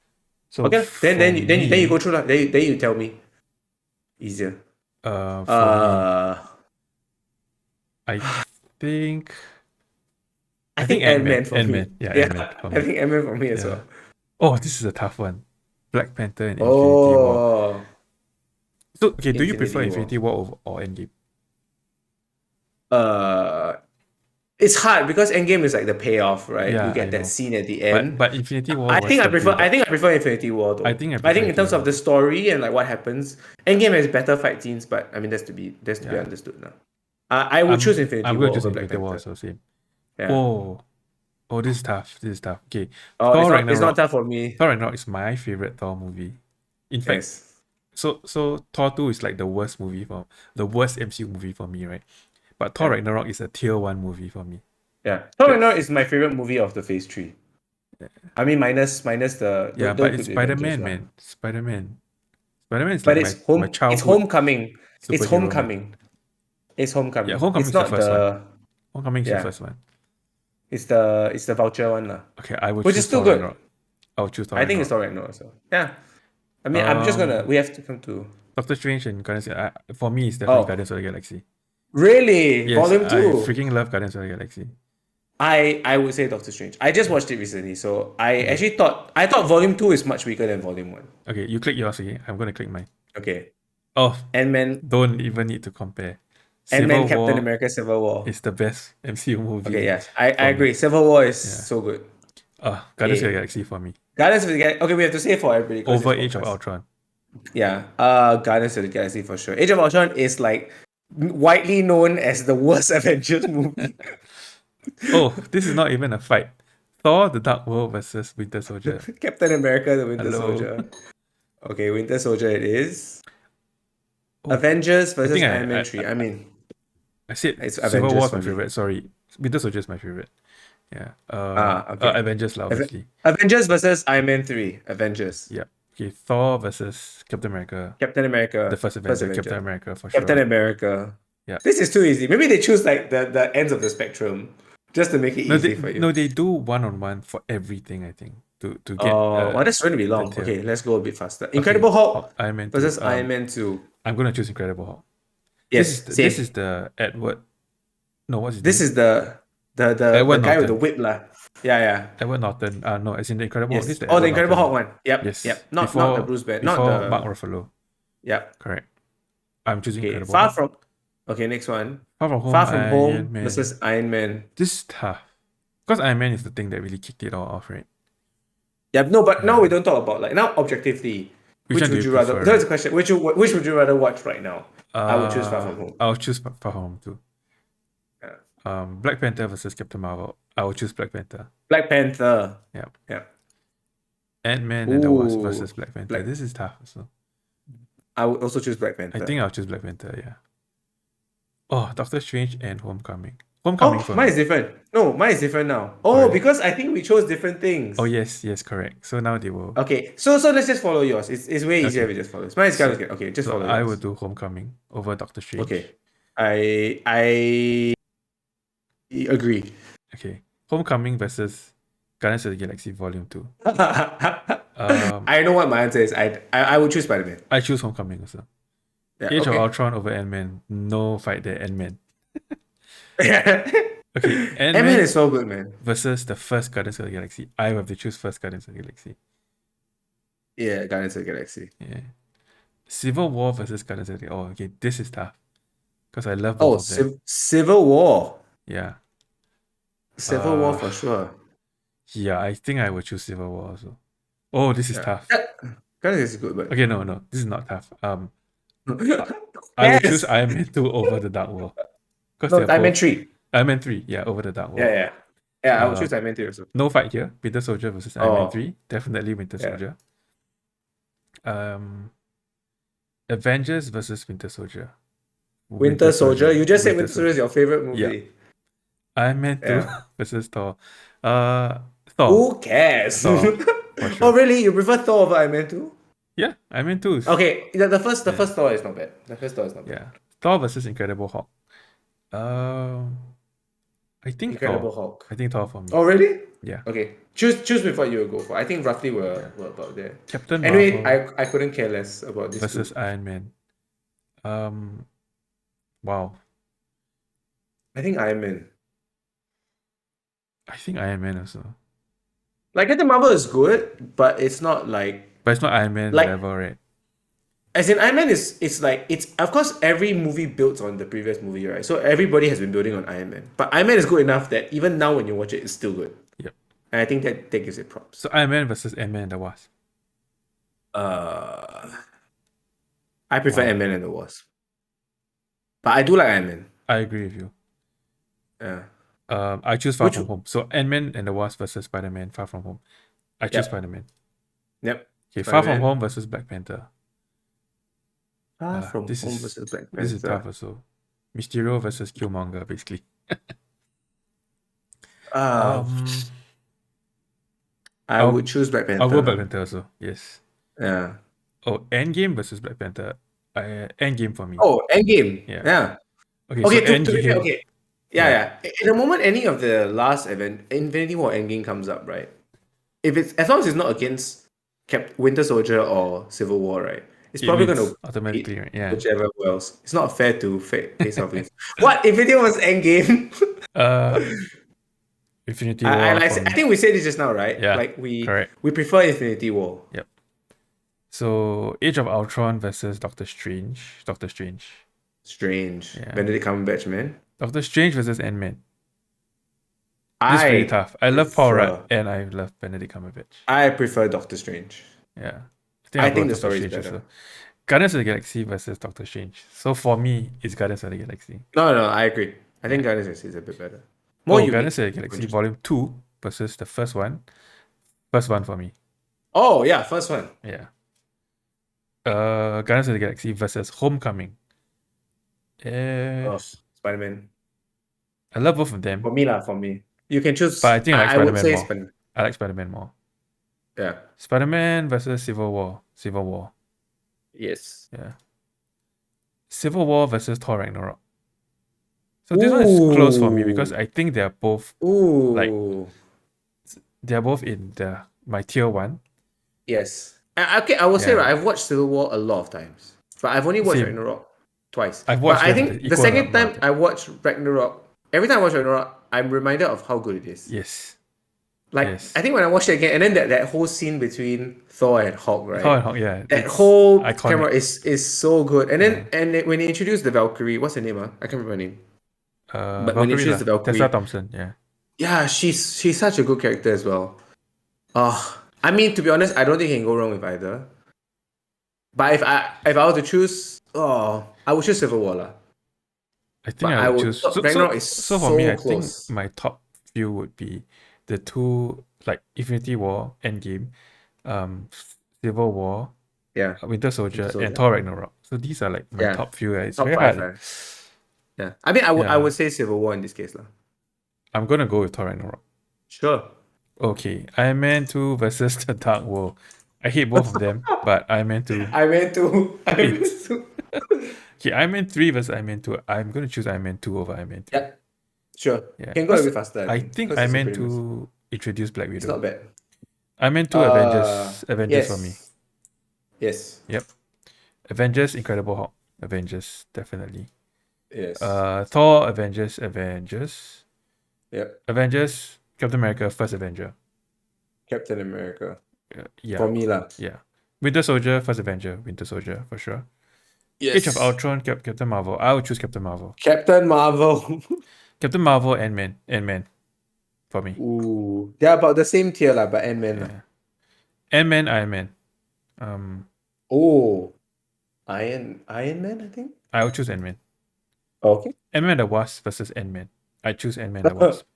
So Okay. for Then you go me, through lah. Then you tell me. Easier. for me, Uh I think I I think think Ant-Man for me. Ant-Man. Yeah, Yeah. Ant-Man for I me. think Ant-Man for me as Yeah. well. Oh, this is a tough one. Black Panther and Infinity War. Oh, So okay, do you prefer Infinity War. Infinity War or Endgame? Uh it's hard because Endgame is like the payoff, right? You Yeah, I get that know. scene at the end. But Infinity War was the build I up. think I prefer Infinity War I though. think I I prefer think in Infinity terms of War. the story and like what happens, Endgame has better fight scenes, but I mean that's to be Yeah. understood now. I would choose Infinity I'm going War to choose over Black Infinity War Panther. also same. Yeah. Oh, this is tough. This is tough. Okay. Oh, Thor it's not Ragnarok. tough for me. Thor Ragnarok is my favorite Thor movie. In fact, Yes. so Thor 2 is like the worst movie for the worst MCU movie for me, right? But Thor Yeah. Ragnarok is a tier 1 movie for me. Yeah. Thor Ragnarok That's is my favorite movie of the Phase 3. I mean minus the yeah, don't but include it's the Avengers Spider-Man, lah. man. Spider-Man. Spider-Man is But like my it's childhood Homecoming. It's superhero, man. Homecoming. It's Yeah, Homecoming. Homecoming It's is the not first one. the Homecoming is the yeah. first one. It's the voucher one lah. Okay, I will Which is choose still Thor good. Ragnarok. I'll choose Thor I think it's Ragnarok. Thor Ragnarok also. Yeah. I mean I'm just gonna we have to come to Doctor Strange and Guardians. For me, it's definitely oh Guardians of the Galaxy. really? Yes, Volume I 2. freaking love Guardians of the Galaxy. I would say Doctor Strange. I just watched it recently, so I Okay, actually thought Volume 2 is much weaker than Volume 1. okay, you click yours. Okay, I'm gonna click mine. Okay. Oh, Ant-Man don't even need to compare. Ant-Man Civil Captain War America Civil War. is the best MCU Okay, movie yes. I for me. agree. Civil War is Yeah. so good. Guardians of the Okay. Galaxy for me. Guardians of the Galaxy. Okay, we have to say it for everybody because Over it's Age of podcast. Ultron. Yeah. Guardians of the Galaxy for sure. Age of Ultron is like widely known as the worst Avengers movie. Oh, this is not even a fight. Thor: The Dark World versus Winter Soldier. Captain America, the Winter Hello. Soldier. Okay, Winter Soldier it is. Oh, Avengers I versus think Iron Man 3. I mean, I said it's Civil Avengers War is for my me. favorite. Sorry, Winter Soldier is my favorite. Yeah. Okay. Avengers lah, obviously. Avengers versus Iron Man 3. Avengers. Yeah. Okay. Thor versus Captain America. Captain America. The first Avenger. Captain America for Captain sure. America. Yeah. This is too easy. Maybe they choose like the ends of the spectrum just to make it easy for you. No, they do 1-on-1 for everything. I think to get. Oh, well, that's going to be long. tier. Okay, let's go a bit faster. Incredible Hulk Iron Man 2. versus Iron Man 2. I'm gonna choose Incredible Hulk. Yes, This is the Edward. No, what's his This name? is the The Edward guy with the Norton. whip lah. Yeah. Edward Norton. No, as in the Incredible Hulk. This is Yes. the Oh, the Edward Incredible Hulk Norton. one. Yep. Yes. Not the Bruce Banner. Not Before Mark the. Ruffalo. Yep. Correct. I'm choosing Okay. Incredible Hulk. Okay, next one. Far From Home, Far From Iron Home Man. versus Iron Man. This is tough. Because Iron Man is the thing that really kicked it all off, right? Yeah, no, but now we don't talk about like now objectively. Which one do would you you rather? prefer, That's right? the question. Which would you rather watch right now? I would choose Far From Home. I would choose Far From Home too. Yeah. Black Panther versus Captain Marvel. I would choose Black Panther. Black Panther. Yeah. Ant-Man and the Wasp Ooh, versus Black Panther. This is tough. So I would also choose Black Panther. I think I'll choose Black Panther. Yeah. Oh, Doctor Strange and Homecoming. Homecoming for mine me. is different. No, mine is different now. Oh, really? because I think we chose different things. Oh yes, correct. So now they will. Okay, so let's just follow yours. It's way easier if we just follow. Mine is kind of good. Okay, just So follow I yours. would do Homecoming over Doctor Strange. Okay, I agree. Okay, Homecoming versus Guardians of the Galaxy Volume 2. I know what my answer is. I would choose Spider-Man. I choose Homecoming also. Yeah, Age of okay. Ultron over Ant-Man. No fight there, Ant-Man. Okay, Ant-Man is so good, man. Versus the first Guardians of the Galaxy. I have to choose first Guardians of the Galaxy. Yeah, Guardians of the Galaxy. Yeah. Civil War versus Guardians of the Galaxy. Oh, okay, this is tough. Because I love both of them. Civil War. Yeah. Civil War for sure. Yeah, I think I would choose Civil War also. Oh, this is tough. Guardians is good, but okay, no, this is not tough. I would choose Iron Man 2 over the Dark World. No, Iron Man 3. Iron Man 3, yeah, over the Dark World. Yeah. I would choose Iron Man 3 also. No fight here. Winter Soldier versus Iron Man 3. Definitely Winter Soldier. Avengers versus Winter Soldier. Winter Soldier? You just said Winter Soldier is your favorite movie. Yeah. Iron Man 2 versus Thor. Thor. Who cares? Thor, for sure. Oh, really? You prefer Thor over Iron Man 2? Yeah, Iron Man 2 is... Okay, the first Thor is not bad. Yeah. Thor versus Incredible Hulk. I think Incredible Thor. Hulk. I think Thor for me. Oh, really? Yeah. Okay. Choose with what you will go for. I think roughly we're about there. Captain Anyway, Marvel I couldn't care less about this versus two. Iron Man. Wow. I think Iron Man. I think Iron Man also. Like Captain Marvel is good, but it's not like. But it's not Iron Man level, right? As in Iron Man it's of course every movie builds on the previous movie, right? So everybody has been building on Iron Man. But Iron Man is good enough that even now when you watch it, it's still good. Yep. And I think that gives it props. So Iron Man versus Ant-Man and the Wasp. I prefer Ant-Man and the Wasp. But I do like Iron Man. I agree with you. Yeah. I choose Far From Home. So Ant-Man and the Wasp versus Spider-Man, Far From Home. I choose Spider-Man. Yep. Okay, Far From Home versus Black Panther. Far From Home versus Black Panther. This is tough also. Mysterio versus Killmonger, basically. I would choose Black Panther. I'll go Black Panther also, yes. Yeah. Oh, Endgame versus Black Panther. Endgame for me. Oh, Endgame. Yeah. Okay, so Endgame. Okay. Yeah. In the moment any of the last event, Infinity War Endgame comes up, right? If it's as long as it's not against Winter Soldier or Civil War, right? It's probably going to automatically, right? Yeah. Whichever else. It's not fair to face off against. What? Infinity War was Endgame? Infinity War. I think we said this just now, right? Yeah. Like we correct. We prefer Infinity War. Yep. So Age of Ultron versus Doctor Strange. Strange. Yeah. Benedict Cumberbatch, man. Doctor Strange versus Ant-Man. This is pretty tough. I love Paul Rudd and I love Benedict Cumberbatch. I prefer Doctor Strange. Yeah. I think the story is better. Also. Guardians of the Galaxy versus Doctor Strange. So for me, it's Guardians of the Galaxy. No, I agree. I think Guardians of the Galaxy is a bit better. Guardians of the Galaxy Volume 2 versus the first one. First one for me. Oh, yeah, first one. Yeah. Guardians of the Galaxy versus Homecoming. Spider-Man. I love both of them. For me. You can choose. But I think I like Spider-Man more. Spider-Man. I like Spider-Man more. Yeah. Spider-Man versus Civil War. Yes. Yeah. Civil War versus Thor Ragnarok. So this one is close for me because I think they're both they're both in my tier 1. Yes. Okay, I will say I've watched Civil War a lot of times. But I've only watched Ragnarok twice. I've watched I think the second time I watched Ragnarok, every time I watch Ragnarok, I'm reminded of how good it is. Yes. Like I Yes. think when I watched it again, and then that whole scene between Thor and Hulk, Thor right? and Hulk, yeah, That it's whole iconic. camera is so good. And Yeah. then when they introduced the Valkyrie, what's her name? I can't remember her name. But when they Valkyrie introduced lah. the Tessa Valkyrie, Thompson, yeah. yeah, she's such a good character as well. I mean, to be honest, I don't think you can go wrong with either. But if I were to choose, I would choose Civil War lah. I think But I I would would choose. So Ragnarok so is so for me, so I think close. my top few would be the two, like Infinity War, Endgame, um, Civil War, Yeah, Winter Winter Soldier, and Soldier. Thor Ragnarok. So these are like my Yeah, top few. It's top very five. hard. Yeah, I mean, I Yeah, would say Civil War in this case lah. I'm gonna go with Thor Ragnarok. Sure. Okay, Iron Man 2 versus the Dark World. I hate both of them, but Iron Man 2 I meant to. I meant wins. to. Okay, Iron Man 3 versus Iron Man 2. I'm gonna choose Iron Man 2 over Iron Man 3. Yeah, sure. Yeah, Can go a because bit faster, I I think, think because Iron it's a Man pretty mess. 2 introduced Black It's Widow. not bad. Iron Man 2 Avengers for me. Yes, yes, Yep. Avengers, Incredible Hulk. Avengers, definitely. yes. Thor, Yep. Avengers, Captain America, First Avenger. Captain America Yeah, for me lah. yeah. Winter Soldier, First Avenger, Winter Soldier for sure. Age of Yes. Ultron, Captain Marvel. I would choose Captain Marvel. Captain Marvel. Captain Marvel, Ant-Man for me. Ooh, they're about the same tier lah, but Ant-Man lah. Yeah. Ant-Man, Iron Man. Um, Oh, Iron Man, I think. I would choose Ant-Man. Okay. Ant-Man and the Wasp versus Ant-Man. I choose Ant-Man and the Wasp.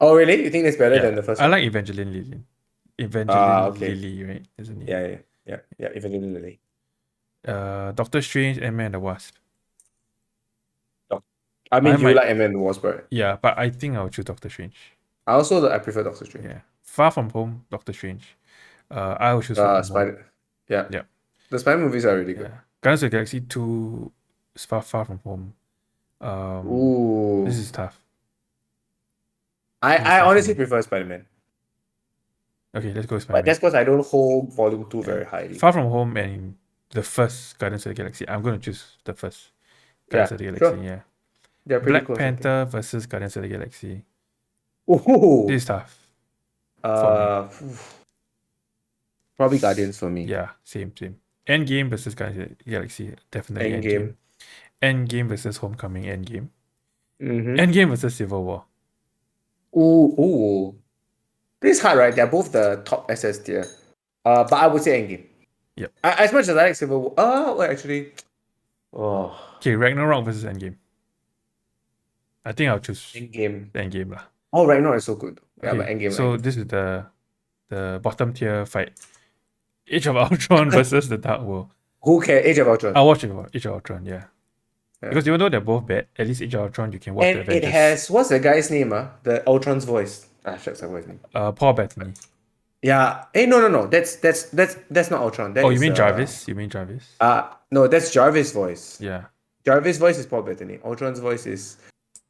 Oh, really? You think it's better Yeah, than the first I one? like Evangeline Lilly. Okay. Right? Isn't he? Yeah. Evangeline Lilly. Doctor Strange, Ant-Man and the Wasp. I mean, I you might, like Ant-Man and the Wasp, right? yeah, but I think I'll choose Doctor Strange. I prefer Doctor Strange. Yeah. Far From Home, Doctor Strange. I will choose Far From Home. Spider. Yeah. Yeah. The Spider movies are really good. Yeah. Guardians of the Galaxy 2 is Far From Home. Ooh. This is tough. I honestly prefer Spider-Man. Okay, let's go with But Spider-Man. that's because I don't hold Volume 2 Yeah. very highly. Far From Home and the first Guardians of the Galaxy. I'm going to choose the first Guardians of the Galaxy. Sure. Yeah. They're pretty Black close. Panther versus Guardians of the Galaxy. Ooh. This is tough. For me. Probably Guardians for me. Yeah, same. Endgame versus Guardians of the Galaxy. Definitely Endgame. Endgame versus Homecoming. Endgame. Mm-hmm. Endgame versus Civil War. Ooh. This is hard, right? They're both the top SS tier. But I would say Endgame. Yep. As much as I like Civil War. Well, actually. Oh. Okay, Ragnarok versus Endgame. I think I'll choose Endgame. Endgame lah. Oh, Ragnarok is so good. Yeah, Okay, but Endgame. so this is the bottom tier fight. Age of Ultron versus the Dark World. Who cares? Age of Ultron. I'll watch Age of Ultron, yeah. Because even though they're both bad, at least Age of Ultron you can watch the And Avengers. it has, what's the guy's name? The Ultron's voice. Shucks, I forgot his name. Paul Bettany. Yeah. Hey, no. That's not Ultron. That Oh, you is, mean Jarvis? You mean Jarvis? No, that's Jarvis' voice. Yeah. Jarvis' voice is Paul Bettany. Ultron's voice is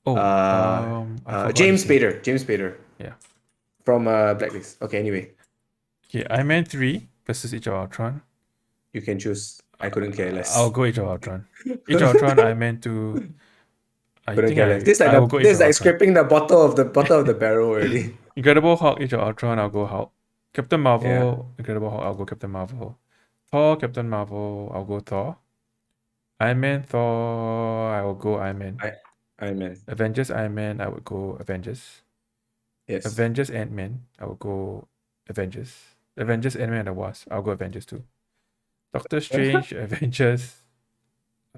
Oh, I forgot James his name. Spader. James Spader. Yeah. From Blacklist. Okay, anyway. Okay, Iron Man 3 versus Age of Ultron. You can choose. I couldn't care less. I'll go Age of Ultron. Age of Ultron, Iron Man 2. I Couldn't think care less. I will go Age This of is like Ultron. scraping the bottom of the barrel already. Incredible Hulk, Age of Ultron, I'll go Hulk. Captain Marvel, Incredible Hulk, I'll go Captain Marvel. Thor, Captain Marvel, I'll go Thor. Iron Man, Thor, I will go Iron Man. Iron Man. Avengers, Iron Man, I would go Avengers. Yes. Avengers, Ant-Man, I will go Avengers. Avengers, Ant-Man and the Wasp, I'll go Avengers too. Doctor Strange, Avengers.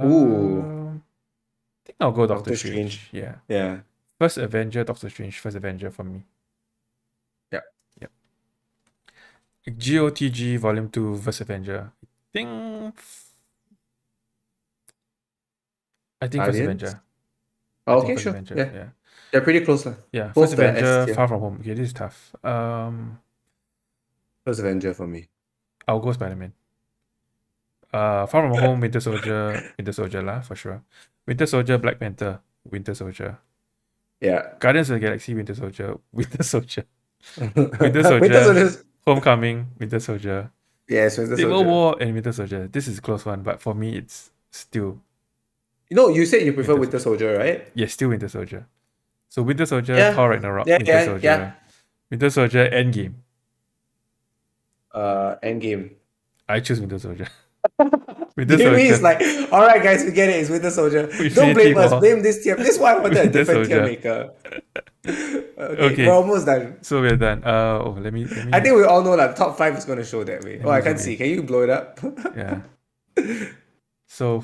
Ooh. I think I'll go Doctor Strange. Yeah. Yeah. First Avenger, Doctor Strange, first Avenger for me. Yeah. Yep. GOTG Volume 2 First Avenger. I think First Avenger. Okay, sure. Avenger. Yeah. They're pretty close. Yeah. Both First the Avenger, S tier. Far From Home. Okay, this is tough. First Avenger for me. I'll go Spider-Man. Far From Home, Winter Soldier lah, for sure. Winter Soldier, Black Panther, Winter Soldier. Yeah. Guardians of the Galaxy, Winter Soldier, Winter Soldier. Winter Soldier. Homecoming, Winter Soldier. Yes, Winter Soldier. Civil War and Winter Soldier. This is a close one, but for me, it's still. You said you prefer Winter Soldier, right? Yes, still Winter Soldier. So Winter Soldier, Yeah, Thor Ragnarok, yeah, Winter yeah, yeah. Soldier, Winter Soldier, Endgame. Endgame. I choose Winter Soldier. Winter Jamie is Soldier, like, all right, guys, we get it. It's Winter Soldier. Don't Infinity blame us. War, Blame this tier. This is why I wanted a Winter different tier Soldier. maker. Okay, we're Okay, almost done. so we're done. Oh, let me let I me think we all know that top five is going to show that way. let Oh, I me can't zoom see. in. Can you blow it up? Yeah. So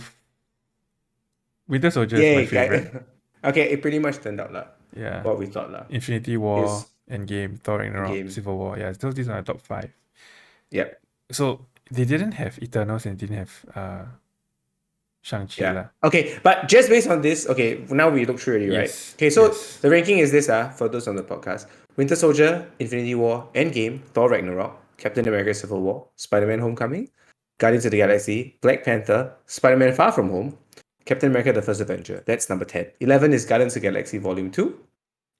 Winter Soldier is my Yay, guys. favorite. Okay, it pretty much turned out lah. Yeah. What we thought lah. Infinity War, Is Endgame, Thor Ragnarok, game. Civil War. Yeah, so these are my top five. Yep. So they didn't have Eternals and didn't have Shang-Chi Yeah. lah. Okay, but just based on this, okay, now we look through already, right? Yes, Okay, so yes. the ranking is this, for those on the podcast. Winter Soldier, Infinity War, Endgame, Thor Ragnarok, Captain America Civil War, Spider-Man Homecoming, Guardians of the Galaxy, Black Panther, Spider-Man Far From Home, Captain America The First Avenger. That's number 10. 11 is Guardians of the Galaxy Volume 2,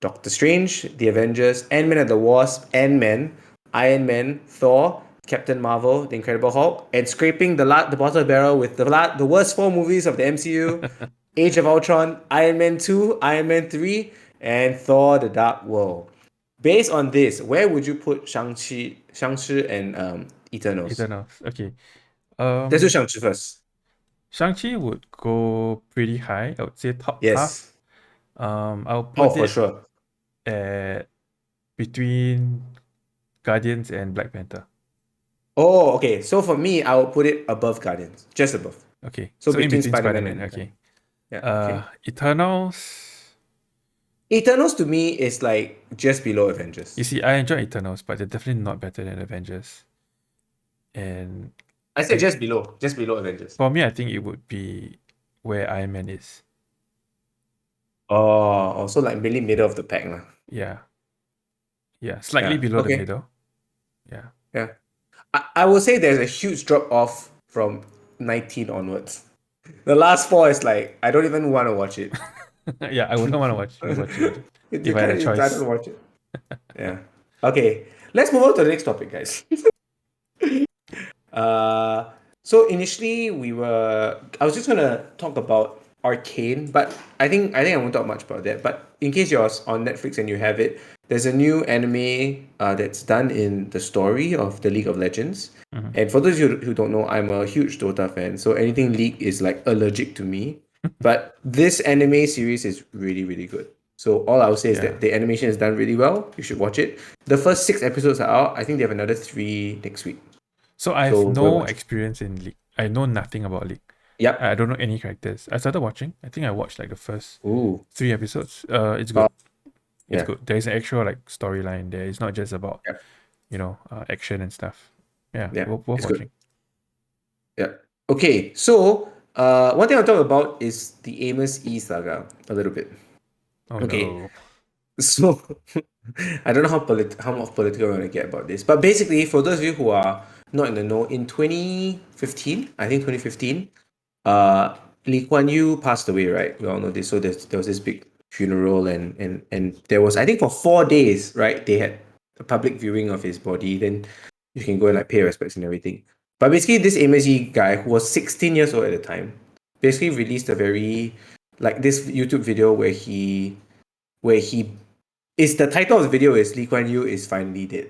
Doctor Strange, The Avengers, Ant-Man and the Wasp, Ant-Man, Iron Man, Thor, Captain Marvel, The Incredible Hulk, and scraping the bottom of the barrel with the worst four movies of the MCU, Age of Ultron, Iron Man 2, Iron Man 3, and Thor The Dark World. Based on this, where would you put Shang-Chi and Eternals? Eternals. Okay. Let's do Um, Shang-Chi first. Shang-Chi would go pretty high. I would say top half. Yes. I'll Oh, put for it sure. at between Guardians and Black Panther. Oh, okay. So for me, I will put it above Guardians. Just above. Okay. So So in between between Spider-Man Spider-Man. and Okay. yeah, okay. Eternals. Eternals to me is like just below You Avengers. see, I enjoy Eternals, but they're definitely not better than Avengers. And I said I, just below Avengers. for me, I think it would be where Iron Man is. Oh, also like really middle of the pack lah. Yeah. Yeah. Slightly Yeah. below the Okay. middle. Yeah. Yeah. I will say there's a huge drop off from 19 onwards. The last four is like I don't even want to watch it. Yeah, I wouldn't want to watch it You if I had a can't. I don't choice. watch it. Yeah. Okay. Let's move on to the next topic, guys. Uh, so initially I was just gonna talk about Arcane, but I think I won't talk much about that. But in case you're on Netflix and you have it, there's a new anime that's done in the story of the League of Legends. Mhm. And for those of you who don't know, I'm a huge Dota fan, so anything League is like allergic to me. But this anime series is really, really good. So all I would say is Yeah. that the animation is done really well. You should watch it. The first 6 episodes are out. I think they have another three next week. So I have So go and no watch it. experience in League. I know nothing about League. Yep. I don't know any characters. I started watching. I think I watched like the first Ooh. 3 episodes. It's Uh, good. It's yeah. good. There is an actual like storyline there. It's not just about Yeah. action and stuff. Yeah, Yeah. worth It's good. watching. Yeah. Okay. So one thing I'll talk about is the Amos E saga a little bit. Oh Okay. no. So I don't know how much political we're gonna get about this, but basically, for those of you who are not in the know, in 2015, I think 2015, uh, Lee Kuan Yew passed away, right? We all know this. So there was this big funeral, and there was, I think, for 4 days, right? They had a public viewing of his body. Then you can go and like pay respects and everything. But basically, this Amos Yee guy who was 16 years old at the time, basically released a very like this YouTube video where he is the title of the video is Lee Kuan Yew is finally dead,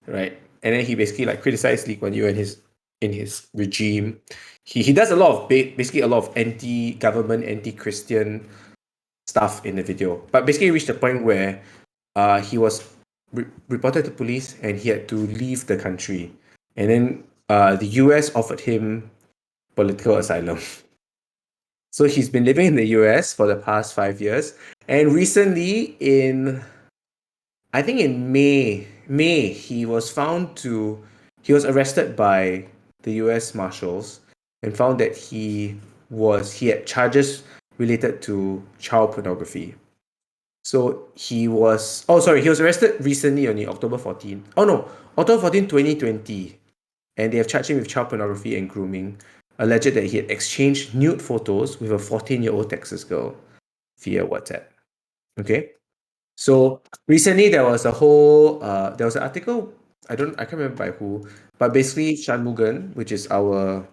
right? And then he basically like criticized Lee Kuan Yew and his regime. He does a lot of basically a lot of anti-government, anti-Christian stuff in the video, but basically reached a point where he was reported to police and he had to leave the country, and then the U.S. offered him political asylum. So he's been living in the US for the past 5 years. And recently, I think in May, he was arrested by the US Marshals and found that he had charges related to child pornography. So he was he was arrested recently only October 14. Oh no, October 14, 2020. And they have charged him with child pornography and grooming, alleged that he had exchanged nude photos with a 14-year-old Texas girl via WhatsApp. Okay. So recently there was an article, I can't remember by who, but basically Shanmugan, which is our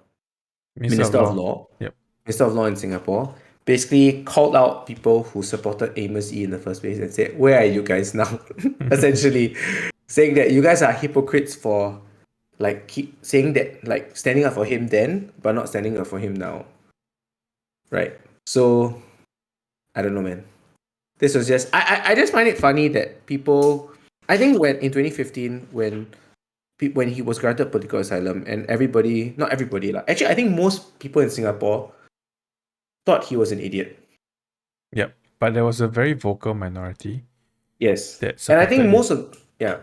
Minister of Minister of Law. Law, Yep. Minister of Law in Singapore, basically called out people who supported Amos E in the first place and said, "Where are you guys now?" Essentially, saying that you guys are hypocrites for like keep saying that like standing up for him then, but not standing up for him now, right? So I don't know, man. This was just I just find it funny that people. I think when in 2015 when he was granted political asylum and everybody not everybody like actually I think most people in Singapore thought he was an idiot. Yep. But there was a very vocal minority Yes. that And I think supported him. most of yeah.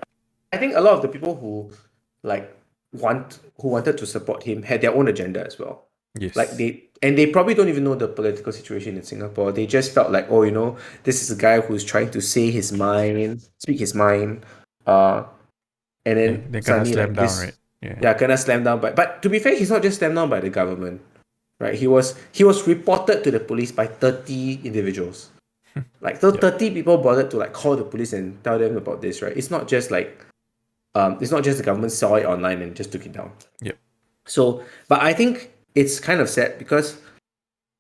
I think a lot of the people who like who wanted to support him had their own agenda as well. Like Yes. they probably don't even know the political situation in Singapore. They just felt like, oh, this is a guy who's trying to say his mind, speak his mind, uh, and then And they gonna suddenly slam like down, right? this, Yeah. yeah, gonna slam down. But to be fair, he's not just slammed down by the government, right? He was reported to the police by 30 individuals. Like so Yep. 30 people bothered to like call the police and tell them about this, right? It's not just the government saw it online and just took it down. Yep. So, but I think it's kind of sad because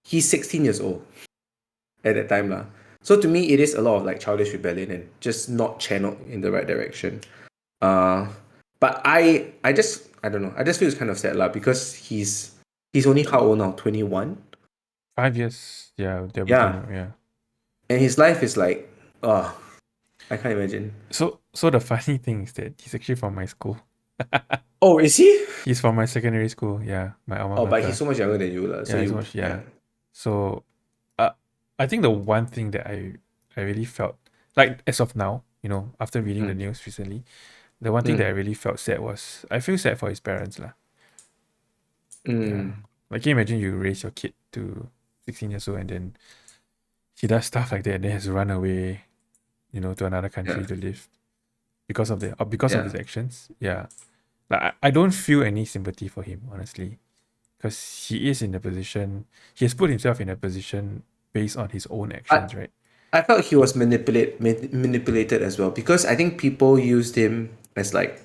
he's 16 years old at that time lah. So to me, it is a lot of like childish rebellion and just not channeled in the right direction. Uh, but I don't know. I just feel it's kind of sad lah because he's only how old now? 21. 5 years. Yeah, they'll be Yeah, 20. Yeah. and his life is like, oh, I can't imagine. So the funny thing is that he's actually from my school. Oh, is he? He's from my secondary school. Yeah, my alma Oh, but he's mater. so much younger than you lah. So Yeah, so you, much. yeah. Yeah. So, uh, I think the one thing that I really felt like as of now, after reading the Mm, news recently, the one thing that I mm, really felt sad was I feel sad for his parents lah. Yeah. mm. Like, can you imagine you raise your kid to 16 years old and then he does stuff like that and then has to run away, to another country Yeah, to live because of his yeah. actions. Yeah. Like I don't feel any sympathy for him, honestly. Because he has put himself in a position based on his own I actions, right? I felt he was manipulated as well because I think people used him as like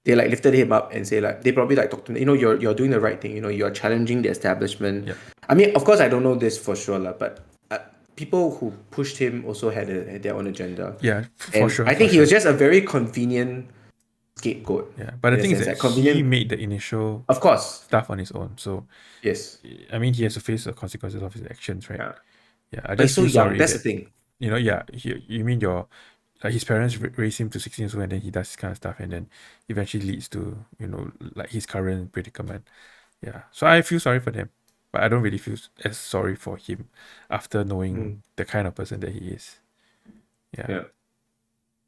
they like lifted him up and say like they probably like talked to him, you're doing the right thing, you're challenging the establishment. Yep. I mean, of course, I don't know this for sure lah, but people who pushed him also had their own agenda, Yeah, for and sure, I for think he sure. was just a very convenient scapegoat Yeah, but the in a thing is sense, that like he convenient. made the initial Of course, stuff on his own. So, yes, I mean, he has to face the consequences of his actions, right? yeah, Yeah, I but he's just so feel young. sorry That's the that, thing. yeah, you mean his parents raised him to 16 years old and then he does this kind of stuff and then eventually leads to, like his current predicament. Yeah, so I feel sorry for them, but I don't really feel as sorry for him after knowing Mm, the kind of person that he is. Yeah. yeah.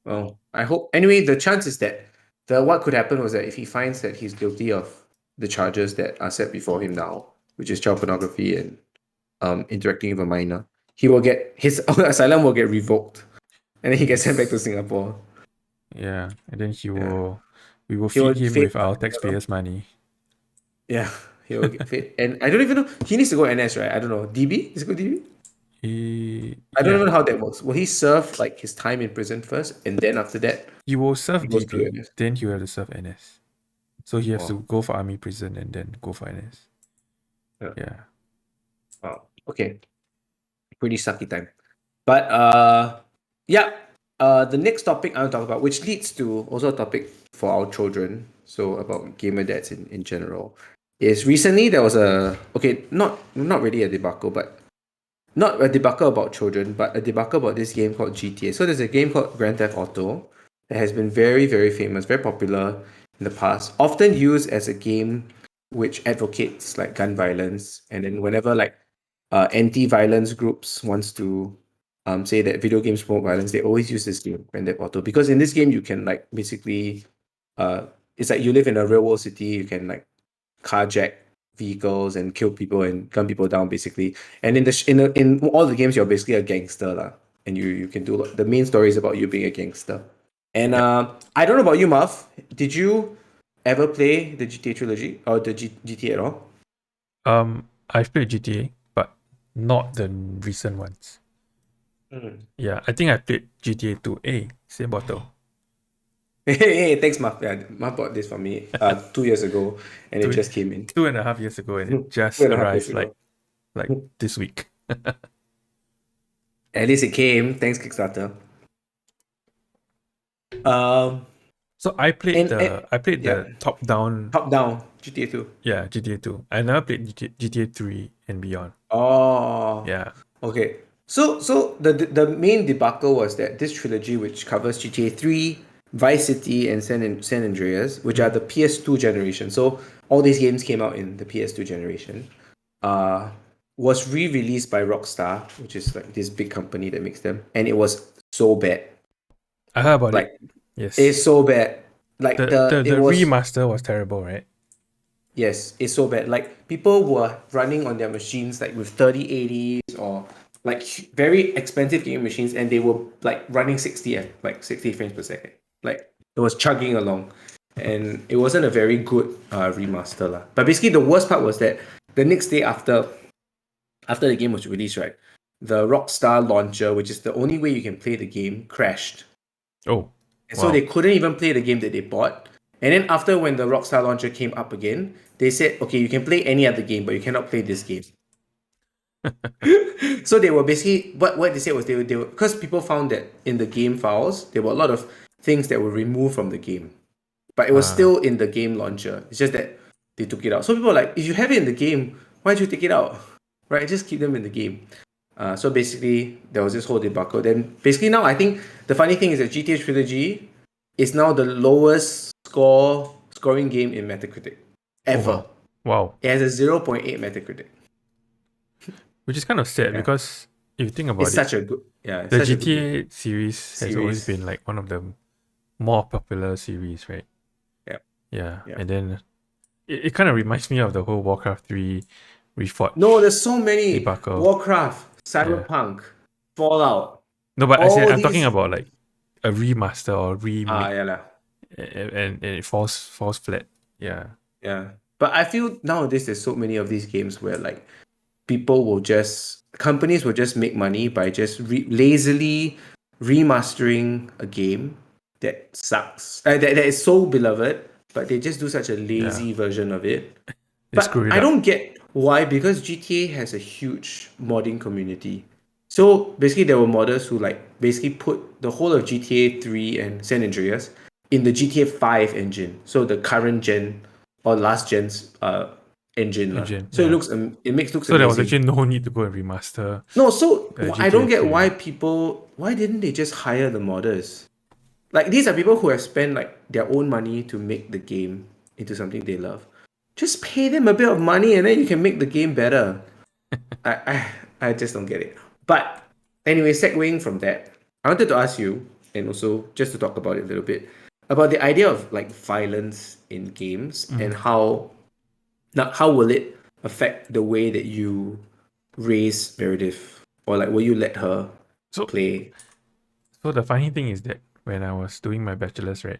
Well, I hope. Anyway, the chance is that the what could happen was that if he finds that he's guilty of the charges that are set before him now, which is child pornography and interacting with a minor, he will get his asylum will get revoked, and then he gets sent back to Yes. Singapore. Yeah, and then Yeah, we will he feed will him face. with our taxpayers' money. Yeah, he will get fit, and I don't even know. He needs to go NS, right? I don't know. DB is it good DB? I don't Yeah, even know how that works. Will he serve like his time in prison first, and then after that he will he serve goes to DB, NS? then he will have to serve NS. So he has to Wow. go for army prison and then go for NS. Yeah. Yeah. Wow. Okay. Pretty sucky time. But yeah. The next topic I want to talk about, which leads to also a topic for our children, so about gamer dads in general, is recently there was a okay, not really a debacle, but not a debacle about children, but a debacle about this game called GTA. So there's a game called Grand Theft Auto that has been very, very famous, very popular in the past, often used as a game which advocates like gun violence. And then whenever like anti-violence groups wants to say that video games promote violence, they always use this game, Grand Theft Auto, because in this game you can like basically uh, it's like you live in a real world city. You can like carjack vehicles and kill people and gun people down basically. And in all the games, you're basically a gangster lah, and you can do the main story is about you being a gangster. And Yep. I don't know about you, Marv. Did you ever play the GTA trilogy or the GTA at all? I've played GTA, but not the recent ones. Mm. Yeah, I think I played GTA 2. Same bottle. Hey, thanks, Marv. Yeah, Marv bought this for me 2 years ago, and it Two just came in. 2.5 years ago, and it Two just and a half years arrived like ago. like this week. At least it came. Thanks, Kickstarter. Um, So I played and yeah, the top down, top down GTA 2. yeah, GTA 2. I never played GTA 3 and beyond. Oh, Yeah. okay. So the main debacle was that this trilogy, which covers GTA 3, Vice City, and San Andreas, which are Mm. the PS2 generation. So all these games came out in the PS2 generation. Uh, was re-released by Rockstar, which is like this big company that makes them, and it was so bad. I heard about it. Like Yes. it's so bad. Like The it was. remaster was terrible, right? Yes, it's so bad. Like people were running on their machines like with 3080s or like very expensive gaming machines, and they were like running 60 frames per second. Like it was chugging along, and it wasn't a very good remaster lah. But basically, the worst part was that the next day after the game was released, right, the Rockstar launcher, which is the only way you can play the game, crashed. Oh, And so they wow. couldn't even play the game that they bought. And then after when the Rockstar launcher came up again, they said, okay, you can play any other game, but you cannot play this game. So they were basically what they said was they were because people found that in the game files there were a lot of things that were removed from the game, but it was Uh, still in the game launcher. It's just that they took it out. So people are like, if you have it in the game, why did you take it out? Right? Just keep them in the game. So basically, there was this whole debacle. Then basically now I think the funny thing is that GTA Trilogy is now the lowest scoring game in Metacritic oh, ever. wow. Wow. It has a 0.8 Metacritic. Which is kind of sad Yeah, because if you think it's about it, such a good it's the such a good game GTA series has always series. been like one of the more popular series, right? Yeah, Yeah. yeah. And then it kind of reminds me of the whole Warcraft 3 No, Reforged there's so many debacle. Warcraft, Yeah. Cyberpunk, Fallout, No, but I said all I'm talking these. about like a remaster or remake, Yeah, lah. and it falls flat. Yeah. Yeah. But I feel nowadays there's so many of these games where like companies will just make money by just lazily remastering a game that sucks, that is so beloved, but they just do such a Yeah. lazy version of it. They screw But it I up. don't get why, because GTA has a huge modding community. So basically, there were modders who like basically put the whole of GTA 3 and San Andreas in the GTA 5 engine. So the current gen or last gen's engine lah. Engine. So Yeah. it makes looks So there was amazing. actually no need to go and remaster No, so I GTA don't get 3. why didn't they just hire the modders? Like these are people who have spent like their own money to make the game into something they love. Just pay them a bit of money and then you can make the game better. I I just don't get it. But anyway, segueing from that, I wanted to ask you, and also just to talk about it a little bit, about the idea of like violence in games and Mm. how will it affect the way that you raise Meredith, or like will you let her So play? so the funny thing is that when I was doing my bachelor's, right,